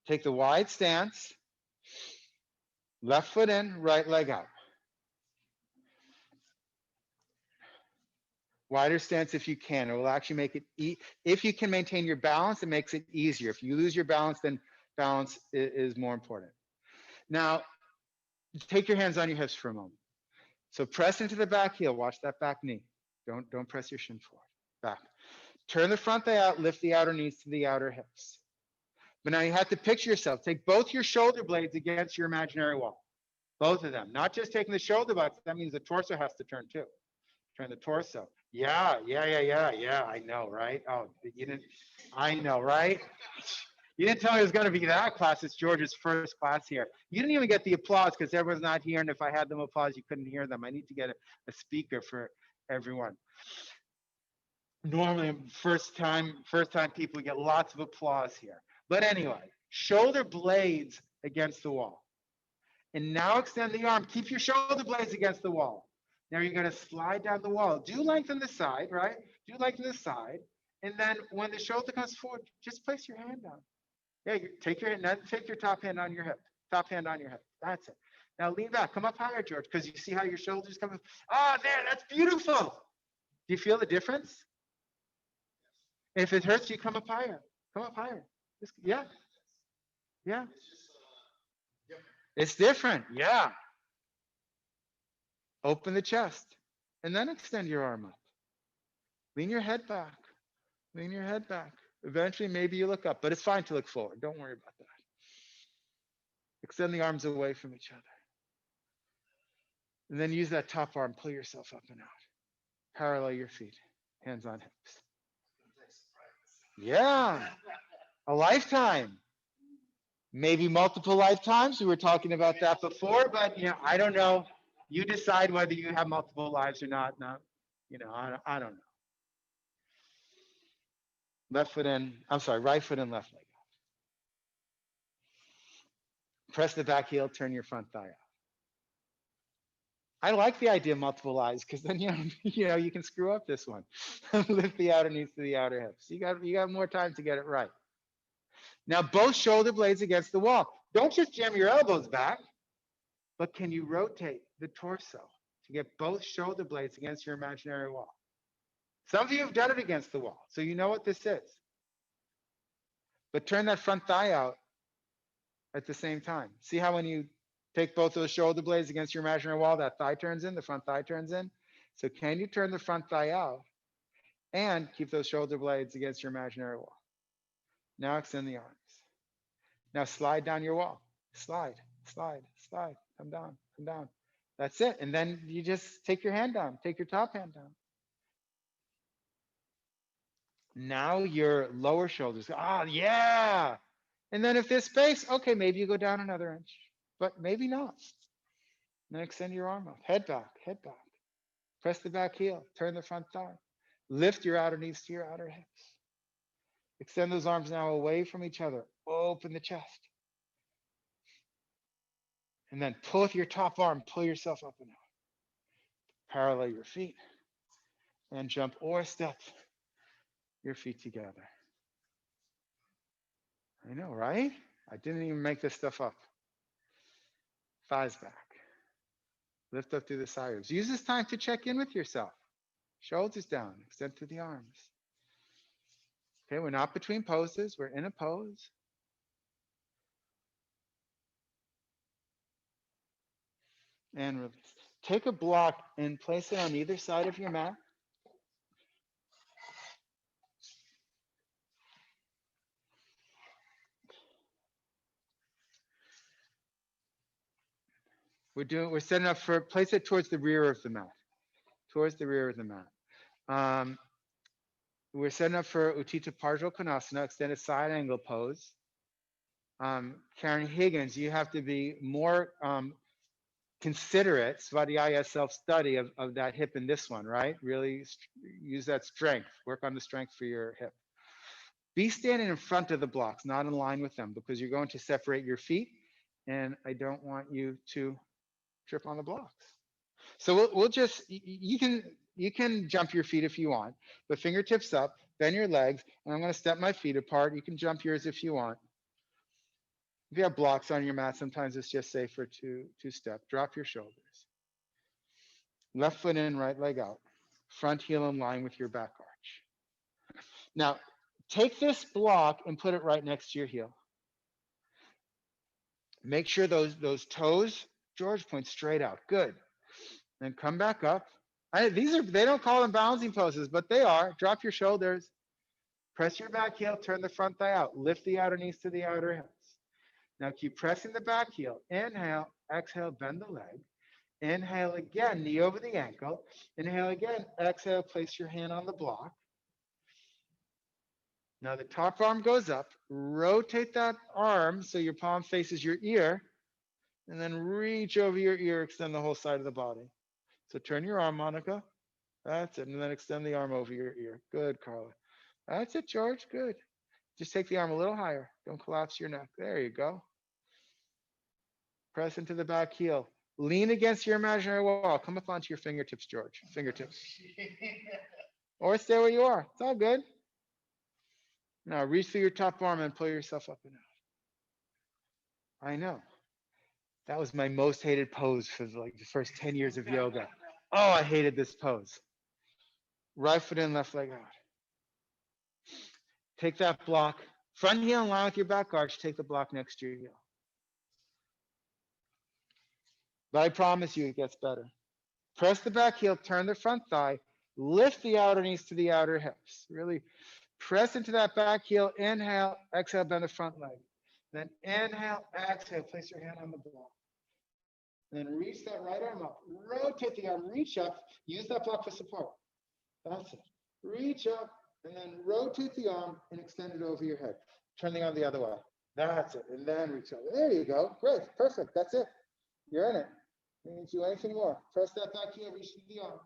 Take the wide stance. Left foot in, right leg out. Wider stance if you can. It will actually make it, if you can maintain your balance, it makes it easier. If you lose your balance, then balance is more important. Now, take your hands on your hips for a moment. So press into the back heel. Watch that back knee. Don't press your shin forward. Back. Turn the front thigh out. Lift the outer knees to the outer hips. But now you have to picture yourself. Take both your shoulder blades against your imaginary wall. Both of them. Not just taking the shoulder blades. That means the torso has to turn too. Turn the torso. Yeah. I know, right? Oh, you didn't. I know, right? You didn't tell me it was going to be that class. It's George's first class here. You didn't even get the applause because everyone's not here. And if I had them applause, you couldn't hear them. I need to get a speaker for everyone. Normally, first time people get lots of applause here. But anyway, shoulder blades against the wall. And now extend the arm. Keep your shoulder blades against the wall. Now you're going to slide down the wall. Do lengthen the side, right? Do lengthen the side. And then when the shoulder comes forward, just place your hand down. Yeah, take your top hand on your hip. Top hand on your hip. That's it. Now lean back. Come up higher, George, because you see how your shoulders come up. Oh, there, that's beautiful. Do you feel the difference? If it hurts you, come up higher. Come up higher. Yeah. It's different. Yeah. Open the chest and then extend your arm up. Lean your head back. Lean your head back. Eventually, maybe you look up, but it's fine to look forward. Don't worry about that. Extend the arms away from each other. And then use that top arm, pull yourself up and out. Parallel your feet, hands on hips. Yeah, a lifetime. Maybe multiple lifetimes. We were talking about that before, but I don't know. You decide whether you have multiple lives or not. No, I don't know. Right foot in, left leg out. Press the back heel, turn your front thigh out. I like the idea of multiple lives because then you can screw up this one. Lift the outer knees to the outer hips. You got more time to get it right. Now, both shoulder blades against the wall. Don't just jam your elbows back, but can you rotate the torso to get both shoulder blades against your imaginary wall? Some of you have done it against the wall, so you know what this is. But turn that front thigh out at the same time. See how when you take both those shoulder blades against your imaginary wall, that thigh turns in, the front thigh turns in? So can you turn the front thigh out and keep those shoulder blades against your imaginary wall? Now extend the arms. Now slide down your wall. Slide, slide, slide. Come down, come down. That's it. And then you just take your hand down. Take your top hand down. Now your lower shoulders. Ah, yeah. And then if there's space, okay, maybe you go down another inch, but maybe not. Then extend your arm out. Head back, head back. Press the back heel. Turn the front thigh. Lift your outer knees to your outer hips. Extend those arms now away from each other. Open the chest. And then pull with your top arm. Pull yourself up and out. Parallel your feet. And jump or step your feet together. I know, right? I didn't even make this stuff up. Thighs back. Lift up through the side ribs. Use this time to check in with yourself. Shoulders down. Extend through the arms. Okay, we're not between poses. We're in a pose. And release. Take a block and place it on either side of your mat. We're setting up for, place it towards the rear of the mat. Towards the rear of the mat. We're setting up for Uttanasana, Konasana, extended side angle pose. Karen Higgins, you have to be more considerate, Svadhyaya self-study of that hip in this one, right? Really use that strength, work on the strength for your hip. Be standing in front of the blocks, not in line with them, because you're going to separate your feet, and I don't want you to trip on the blocks. So we'll just, you can jump your feet if you want, but fingertips up, bend your legs, and I'm going to step my feet apart. You can jump yours if you want. If you have blocks on your mat, sometimes it's just safer to step. Drop your shoulders. Left foot in, right leg out. Front heel in line with your back arch. Now, take this block and put it right next to your heel. Make sure those toes, George, point straight out. Good. Then come back up. They don't call them balancing poses, but they are. Drop your shoulders. Press your back heel, turn the front thigh out. Lift the outer knees to the outer hips. Now keep pressing the back heel. Inhale, exhale, bend the leg. Inhale again, knee over the ankle. Inhale again, exhale, place your hand on the block. Now the top arm goes up. Rotate that arm so your palm faces your ear. And then reach over your ear, extend the whole side of the body. So turn your arm, Monica. That's it. And then extend the arm over your ear. Good, Carla. That's it, George. Good. Just take the arm a little higher. Don't collapse your neck. There you go. Press into the back heel. Lean against your imaginary wall. Come up onto your fingertips, George. Fingertips. Or stay where you are. It's all good. Now reach through your top arm and pull yourself up and out. I know. That was my most hated pose for like the first 10 years of yoga. Oh, I hated this pose. Right foot in, left leg out. Take that block. Front heel in line with your back arch. Take the block next to your heel. But I promise you it gets better. Press the back heel, turn the front thigh, lift the outer knees to the outer hips. Really press into that back heel. Inhale, exhale, bend the front leg. Then inhale, exhale, place your hand on the block. Then reach that right arm up. Rotate the arm, reach up. Use that block for support. That's it. Reach up and then rotate the arm and extend it over your head. Turn the arm the other way. That's it. And then reach up. There you go. Great. Perfect. That's it. You're in it. You need to do anything more. Press that back heel, reach to the arm.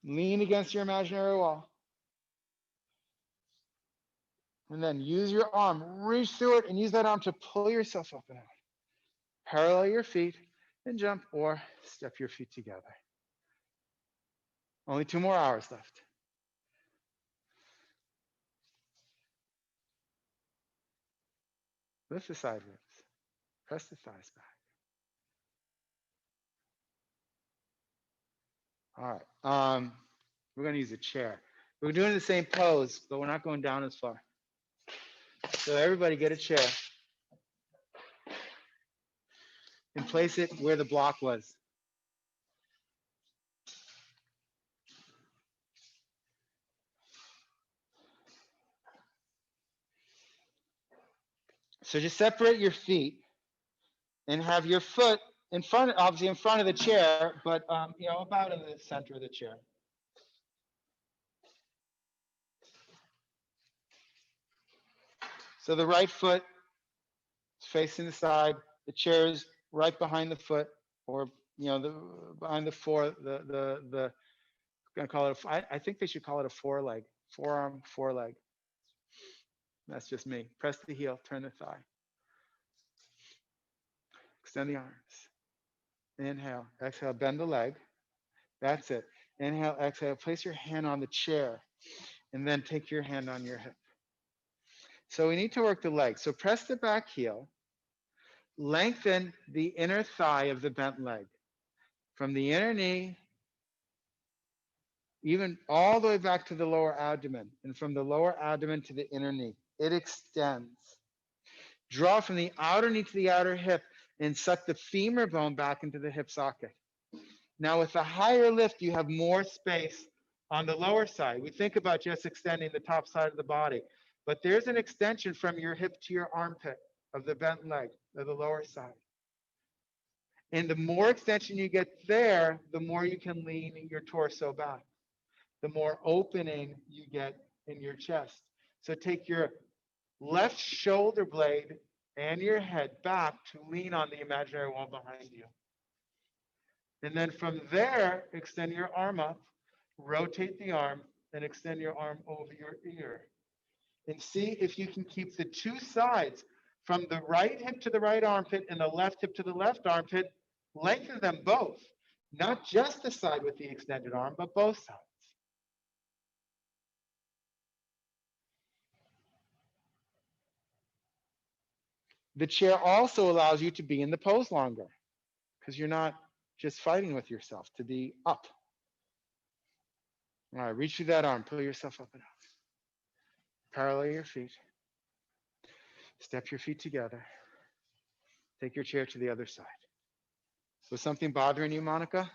Lean against your imaginary wall. And then use your arm, reach through it, and use that arm to pull yourself up and out. Parallel your feet and jump or step your feet together. Only 2 more hours left. Lift the side ribs. Press the thighs back. All right. We're going to use a chair. We're doing the same pose, but we're not going down as far. So everybody get a chair and place it where the block was. So just separate your feet and have your foot in front, obviously in front of the chair, but about in the center of the chair. So the right foot is facing the side. The chair is right behind the foot, or behind the gonna call it. I think they should call it a forearm, foreleg. That's just me. Press the heel, turn the thigh. Extend the arms. Inhale, exhale, bend the leg. That's it. Inhale, exhale, place your hand on the chair, and then take your hand on your hip. So we need to work the leg. So press the back heel, lengthen the inner thigh of the bent leg from the inner knee, even all the way back to the lower abdomen, and from the lower abdomen to the inner knee. It extends. Draw from the outer knee to the outer hip and suck the femur bone back into the hip socket. Now with a higher lift, you have more space on the lower side. We think about just extending the top side of the body, but there's an extension from your hip to your armpit of the bent leg, of the lower side. And the more extension you get there, the more you can lean your torso back, the more opening you get in your chest. So take your left shoulder blade and your head back to lean on the imaginary wall behind you. And then from there, extend your arm up, rotate the arm, and extend your arm over your ear. And see if you can keep the two sides from the right hip to the right armpit and the left hip to the left armpit, lengthen them both, not just the side with the extended arm, but both sides. The chair also allows you to be in the pose longer because you're not just fighting with yourself to be up. All right, reach through that arm, pull yourself up and up. Parallel your feet. Step your feet together. Take your chair to the other side. Was something bothering you, Monica?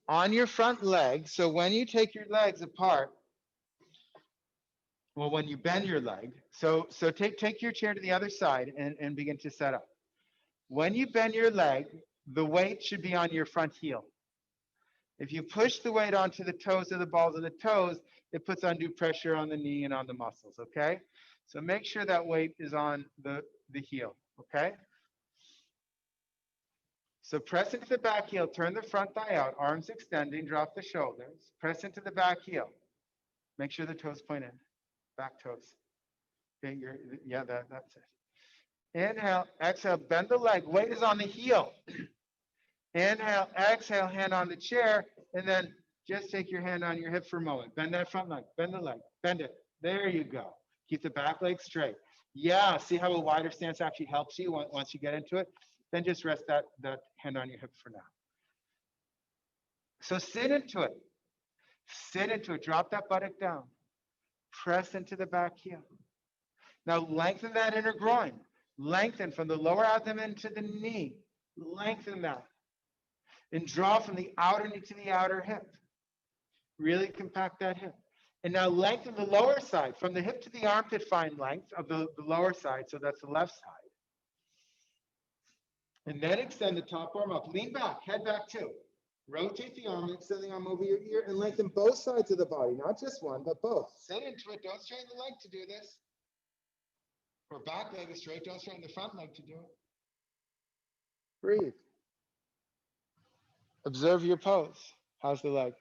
On your front leg, so when you take your legs apart, well, when you bend your leg, so take your chair to the other side and begin to set up. When you bend your leg, the weight should be on your front heel. If you push the weight onto the toes or the balls of the toes, it puts undue pressure on the knee and on the muscles, okay? So make sure that weight is on the heel, okay? So press into the back heel, turn the front thigh out, arms extending, drop the shoulders, press into the back heel. Make sure the toes point in, back toes. Okay, that's it. Inhale, exhale, bend the leg, weight is on the heel. Inhale, exhale, hand on the chair, and then just take your hand on your hip for a moment. Bend that front leg, bend the leg, bend it. There you go. Keep the back leg straight. Yeah, see how a wider stance actually helps you once you get into it? Then just rest that hand on your hip for now. So sit into it. Sit into it. Drop that buttock down. Press into the back heel. Now lengthen that inner groin. Lengthen from the lower abdomen to the knee. Lengthen that. And draw from the outer knee to the outer hip. Really compact that hip. And now lengthen the lower side. From the hip to the armpit, find length of the lower side. So that's the left side. And then extend the top arm up. Lean back, head back too. Rotate the arm, extend the arm over your ear, and lengthen both sides of the body. Not just one, but both. Sit into it. Don't straighten the leg to do this. Or back leg is straight. Don't straighten the front leg to do it. Breathe. Observe your pose. How's the leg?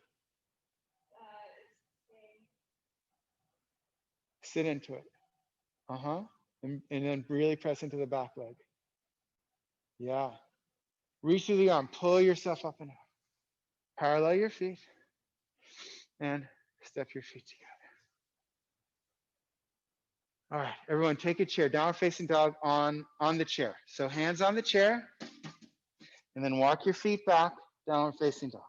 Sit into it. And then really press into the back leg. Yeah. Reach through the arm. Pull yourself up and up. Parallel your feet. And step your feet together. All right, everyone take a chair, downward facing dog on the chair. So hands on the chair, and then walk your feet back, downward facing dog.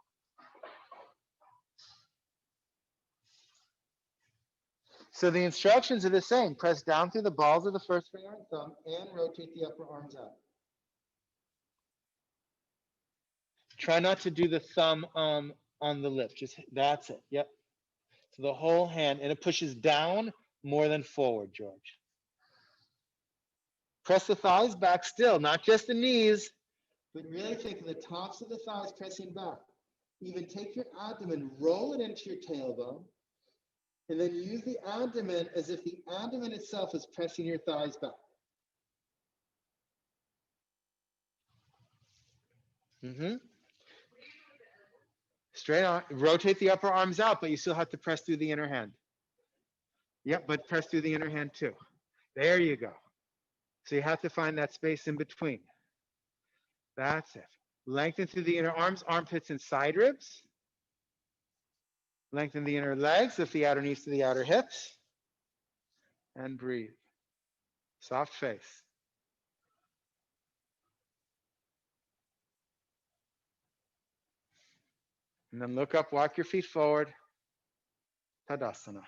So the instructions are the same. Press down through the balls of the first finger and thumb and rotate the upper arms out. Try not to do the thumb on the lift. Just that's it. Yep. So the whole hand, and it pushes down more than forward, George. Press the thighs back still, not just the knees, but really think of the tops of the thighs pressing back. Even take your abdomen, roll it into your tailbone, and then use the abdomen as if the abdomen itself is pressing your thighs back. Straight on. Rotate the upper arms out, but you still have to press through the inner hand. Yep, but press through the inner hand too. There you go. So you have to find that space in between. That's it. Lengthen through the inner arms, armpits and side ribs. Lengthen the inner legs, lift the outer knees to the outer hips. And breathe. Soft face. And then look up, walk your feet forward. Tadasana.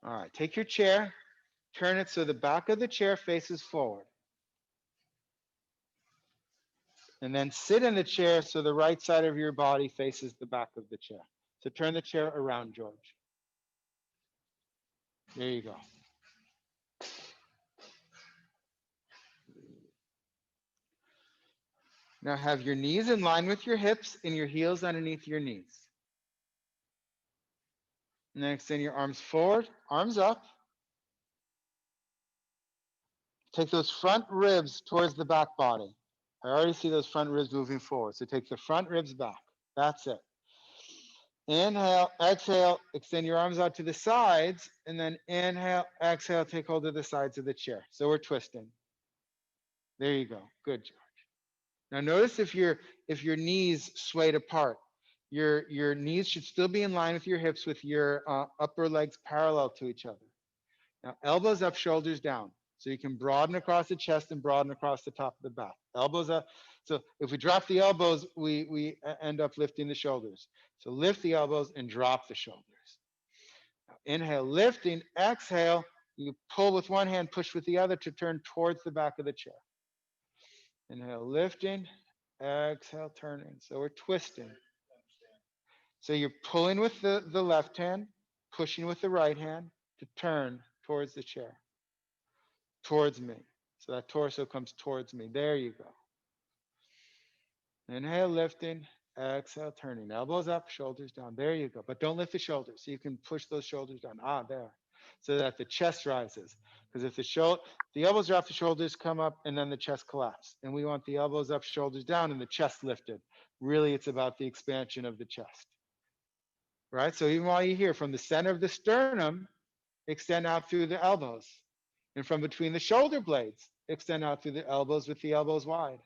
All right, take your chair, turn it so the back of the chair faces forward. And then sit in the chair so the right side of your body faces the back of the chair. So turn the chair around, George. There you go. Now have your knees in line with your hips and your heels underneath your knees. And then extend your arms forward, arms up. Take those front ribs towards the back body. I already see those front ribs moving forward. So take the front ribs back. That's it. Inhale, exhale, extend your arms out to the sides, and then inhale, exhale, take hold of the sides of the chair. So we're twisting. There you go. Good, George. Now notice if your knees swayed apart, your knees should still be in line with your hips with your upper legs parallel to each other. Now elbows up, shoulders down. So you can broaden across the chest and broaden across the top of the back. Elbows up. So if we drop the elbows, we end up lifting the shoulders. So lift the elbows and drop the shoulders. Now inhale, lifting, exhale. You pull with one hand, push with the other to turn towards the back of the chair. Inhale, lifting, exhale, turning. So we're twisting. So you're pulling with the left hand, pushing with the right hand to turn towards the chair, towards me. So that torso comes towards me. There you go. Inhale, lifting, exhale, turning. Elbows up, shoulders down. There you go. But don't lift the shoulders. So you can push those shoulders down. There. So that the chest rises. Because if the elbows are off, the shoulders come up, and then the chest collapses. And we want the elbows up, shoulders down, and the chest lifted. Really, it's about the expansion of the chest. Right? So even while you're here, from the center of the sternum, extend out through the elbows. And from between the shoulder blades, extend out through the elbows with the elbows wide.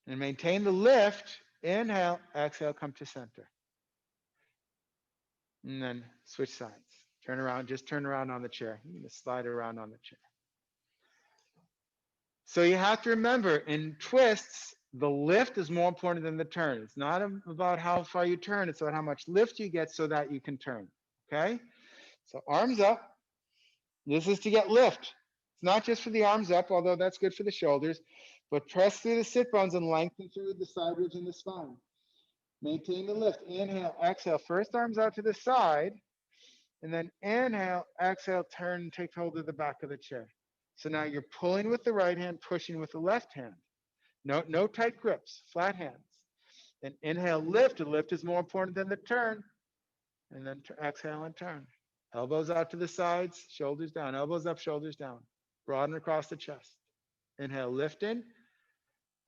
And maintain the lift. Inhale, exhale, come to center. And then switch sides. Turn around, just turn around on the chair. You can slide around on the chair. So you have to remember, in twists, the lift is more important than the turn. It's not about how far you turn, it's about how much lift you get so that you can turn. Okay? So arms up. This is to get lift. It's not just for the arms up, although that's good for the shoulders, but press through the sit bones and lengthen through the side ribs and the spine. Maintain the lift. Inhale, exhale. First arms out to the side, and then inhale, exhale, turn, take hold of the back of the chair. So now you're pulling with the right hand, pushing with the left hand. No tight grips, flat hands. Then inhale, lift. The lift is more important than the turn. And then exhale and turn. Elbows out to the sides, shoulders down. Elbows up, shoulders down. Broaden across the chest. Inhale, lifting.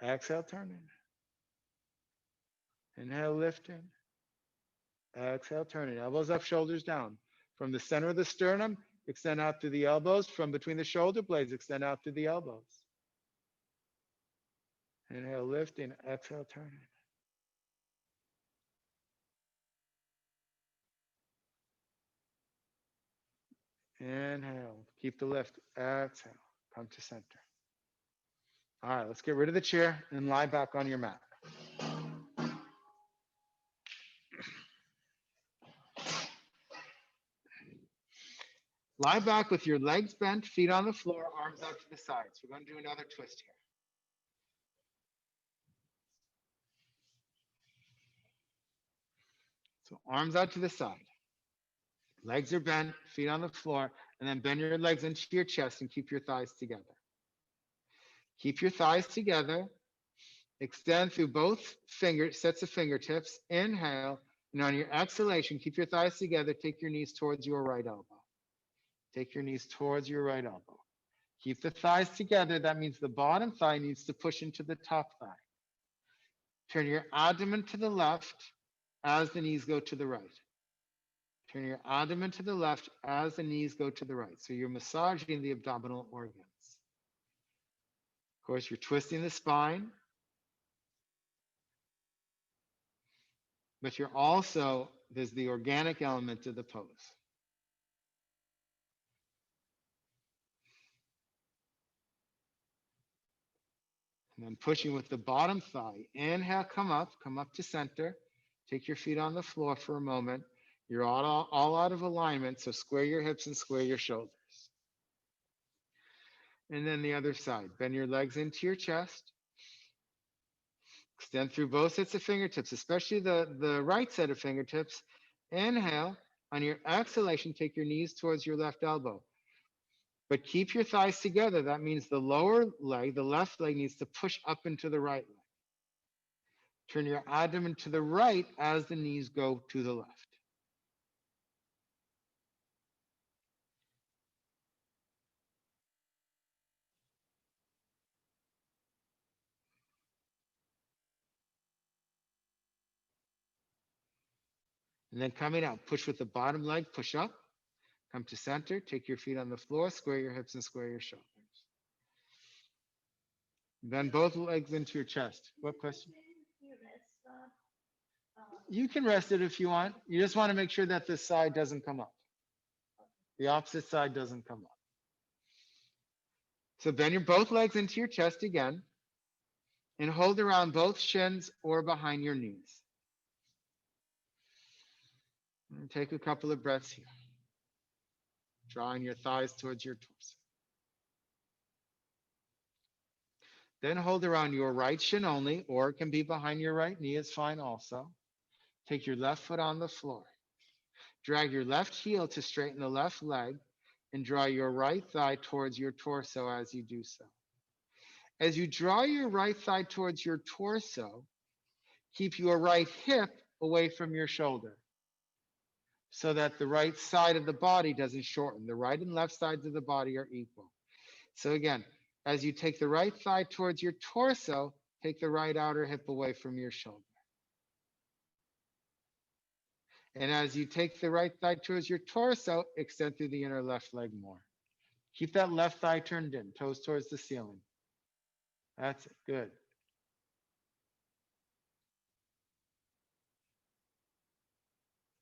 Exhale, turning. Inhale, lifting. Exhale, turning. Elbows up, shoulders down. From the center of the sternum, extend out through the elbows. From between the shoulder blades, extend out through the elbows. Inhale, lifting. Exhale, turning. Inhale, keep the lift. Exhale, come to center. All right, let's get rid of the chair and lie back on your mat. Lie back with your legs bent, feet on the floor, arms out to the sides. We're going to do another twist here. So arms out to the side. Legs are bent, feet on the floor, and then bend your legs into your chest and keep your thighs together. Keep your thighs together. Extend through both sets of fingertips. Inhale, and on your exhalation, keep your thighs together. Take your knees towards your right elbow. Take your knees towards your right elbow. Keep the thighs together. That means the bottom thigh needs to push into the top thigh. Turn your abdomen to the left as the knees go to the right. Turn your abdomen to the left as the knees go to the right. So you're massaging the abdominal organs. Of course, you're twisting the spine, but there's the organic element of the pose. And then pushing with the bottom thigh. Inhale, come up to center. Take your feet on the floor for a moment. You're all out of alignment, so square your hips and square your shoulders. And then the other side. Bend your legs into your chest. Extend through both sets of fingertips, especially the right set of fingertips. Inhale. On your exhalation, take your knees towards your left elbow. But keep your thighs together. That means the lower leg, the left leg, needs to push up into the right leg. Turn your abdomen to the right as the knees go to the left. And then coming out, push with the bottom leg, push up, come to center, take your feet on the floor, square your hips and square your shoulders. Then both legs into your chest. What question? You can rest it if you want. You just want to make sure that this side doesn't come up. The opposite side doesn't come up. So bend your both legs into your chest again and hold around both shins or behind your knees. And take a couple of breaths here. Drawing your thighs towards your torso. Then hold around your right shin only, or it can be behind your right knee, it's fine also. Take your left foot on the floor. Drag your left heel to straighten the left leg and draw your right thigh towards your torso as you do so. As you draw your right thigh towards your torso, keep your right hip away from your shoulder so that the right side of the body doesn't shorten. The right and left sides of the body are equal. So again, as you take the right thigh towards your torso, take the right outer hip away from your shoulder. And as you take the right thigh towards your torso, extend through the inner left leg more. Keep that left thigh turned in, toes towards the ceiling. That's it. Good.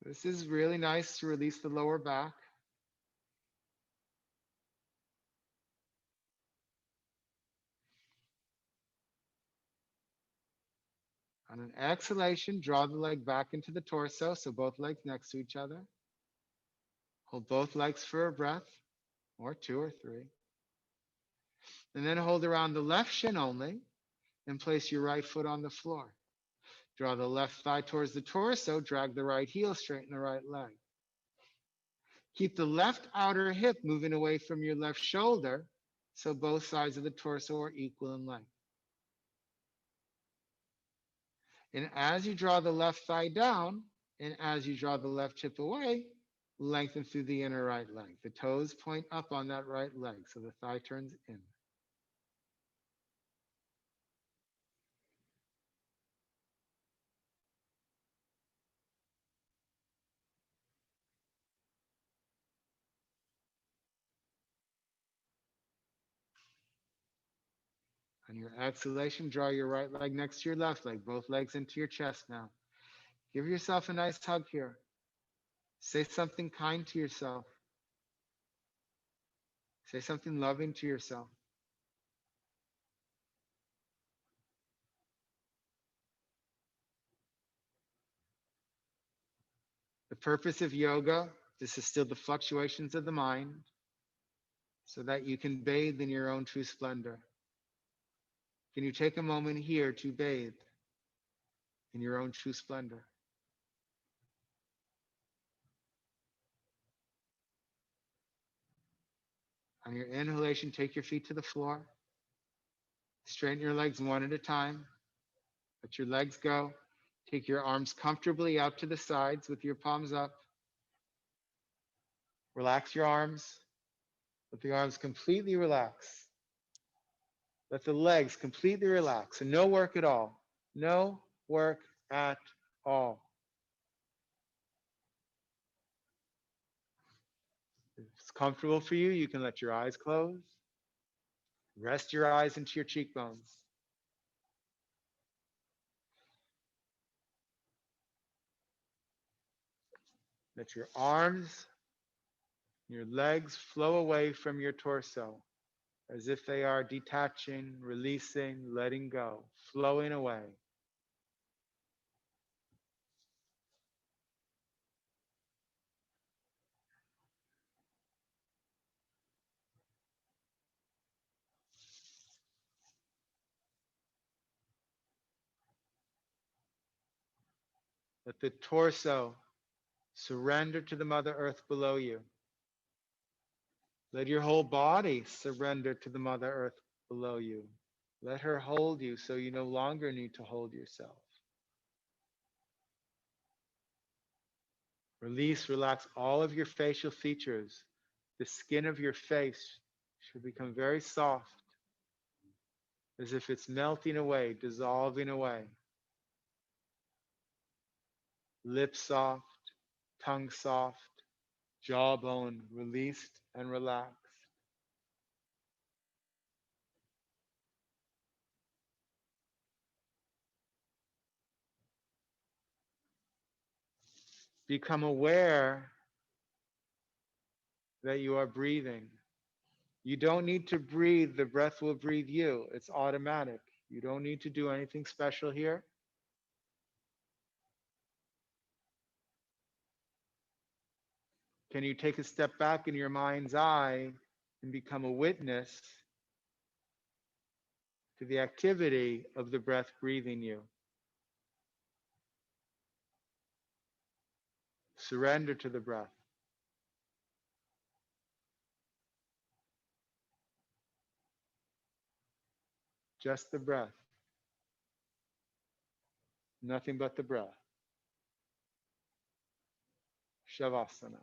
This is really nice to release the lower back. On an exhalation, draw the leg back into the torso, so both legs next to each other. Hold both legs for a breath, or 2 or 3. And then hold around the left shin only, and place your right foot on the floor. Draw the left thigh towards the torso, drag the right heel, straighten the right leg. Keep the left outer hip moving away from your left shoulder, so both sides of the torso are equal in length. And as you draw the left thigh down, and as you draw the left hip away, lengthen through the inner right leg. The toes point up on that right leg, so the thigh turns in. On your exhalation, draw your right leg next to your left leg, both legs into your chest now. Give yourself a nice hug here. Say something kind to yourself. Say something loving to yourself. The purpose of yoga is to still the fluctuations of the mind so that you can bathe in your own true splendor. Can you take a moment here to bathe in your own true splendor? On your inhalation, take your feet to the floor. Straighten your legs one at a time. Let your legs go. Take your arms comfortably out to the sides with your palms up. Relax your arms. Let the arms completely relax. Let the legs completely relax. And no work at all. No work at all. If it's comfortable for you, you can let your eyes close. Rest your eyes into your cheekbones. Let your arms, your legs flow away from your torso as if they are detaching, releasing, letting go, flowing away. Let the torso surrender to the Mother Earth below you. Let your whole body surrender to the Mother Earth below you. Let her hold you so you no longer need to hold yourself. Release, relax all of your facial features. The skin of your face should become very soft, as if it's melting away, dissolving away. Lips soft, tongue soft, jawbone released and relaxed. Become aware that you are breathing. You don't need to breathe, the breath will breathe you. It's automatic. You don't need to do anything special here. Can you take a step back in your mind's eye and become a witness to the activity of the breath breathing you? Surrender to the breath. Just the breath. Nothing but the breath. Shavasana.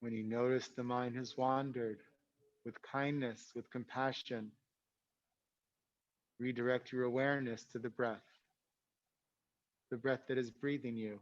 When you notice the mind has wandered, with kindness, with compassion, redirect your awareness to the breath. the breath that is breathing you.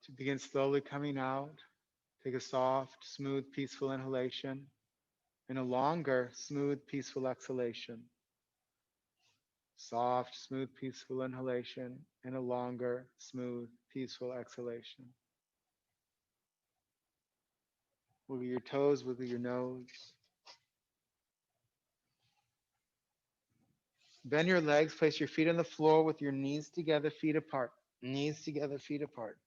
To begin slowly coming out, take a soft, smooth, peaceful inhalation and a longer, smooth, peaceful exhalation. Soft, smooth, peaceful inhalation and a longer, smooth, peaceful exhalation. Wiggle your toes, wiggle your nose. Bend your legs, place your feet on the floor with your knees together, feet apart. Knees together, feet apart.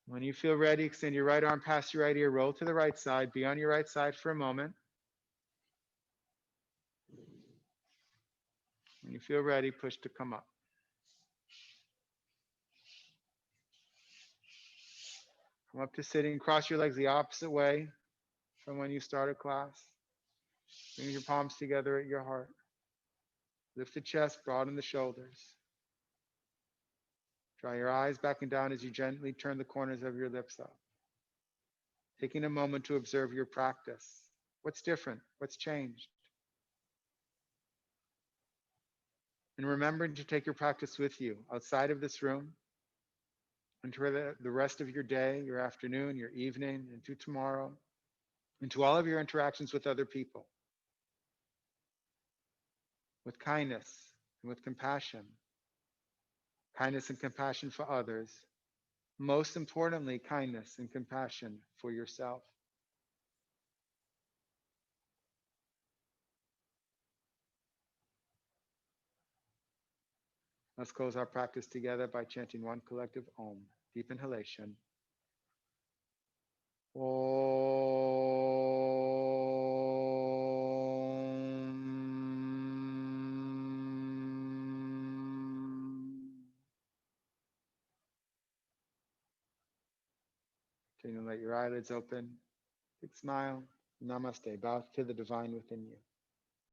When you feel ready, extend your right arm past your right ear, roll to the right side, be on your right side for a moment. When you feel ready, push to come up. Come up to sitting, cross your legs the opposite way from when you started class. Bring your palms together at your heart. Lift the chest, broaden the shoulders. Draw your eyes back and down as you gently turn the corners of your lips up. Taking a moment to observe your practice. What's different? What's changed? And remembering to take your practice with you outside of this room, into the rest of your day, your afternoon, your evening, into tomorrow, into all of your interactions with other people, with kindness and with compassion. Kindness and compassion for others. Most importantly, kindness and compassion for yourself. Let's close our practice together by chanting one collective Om. Deep inhalation. Om. Continue to let your eyelids open. Big smile. Namaste. Bow to the divine within you.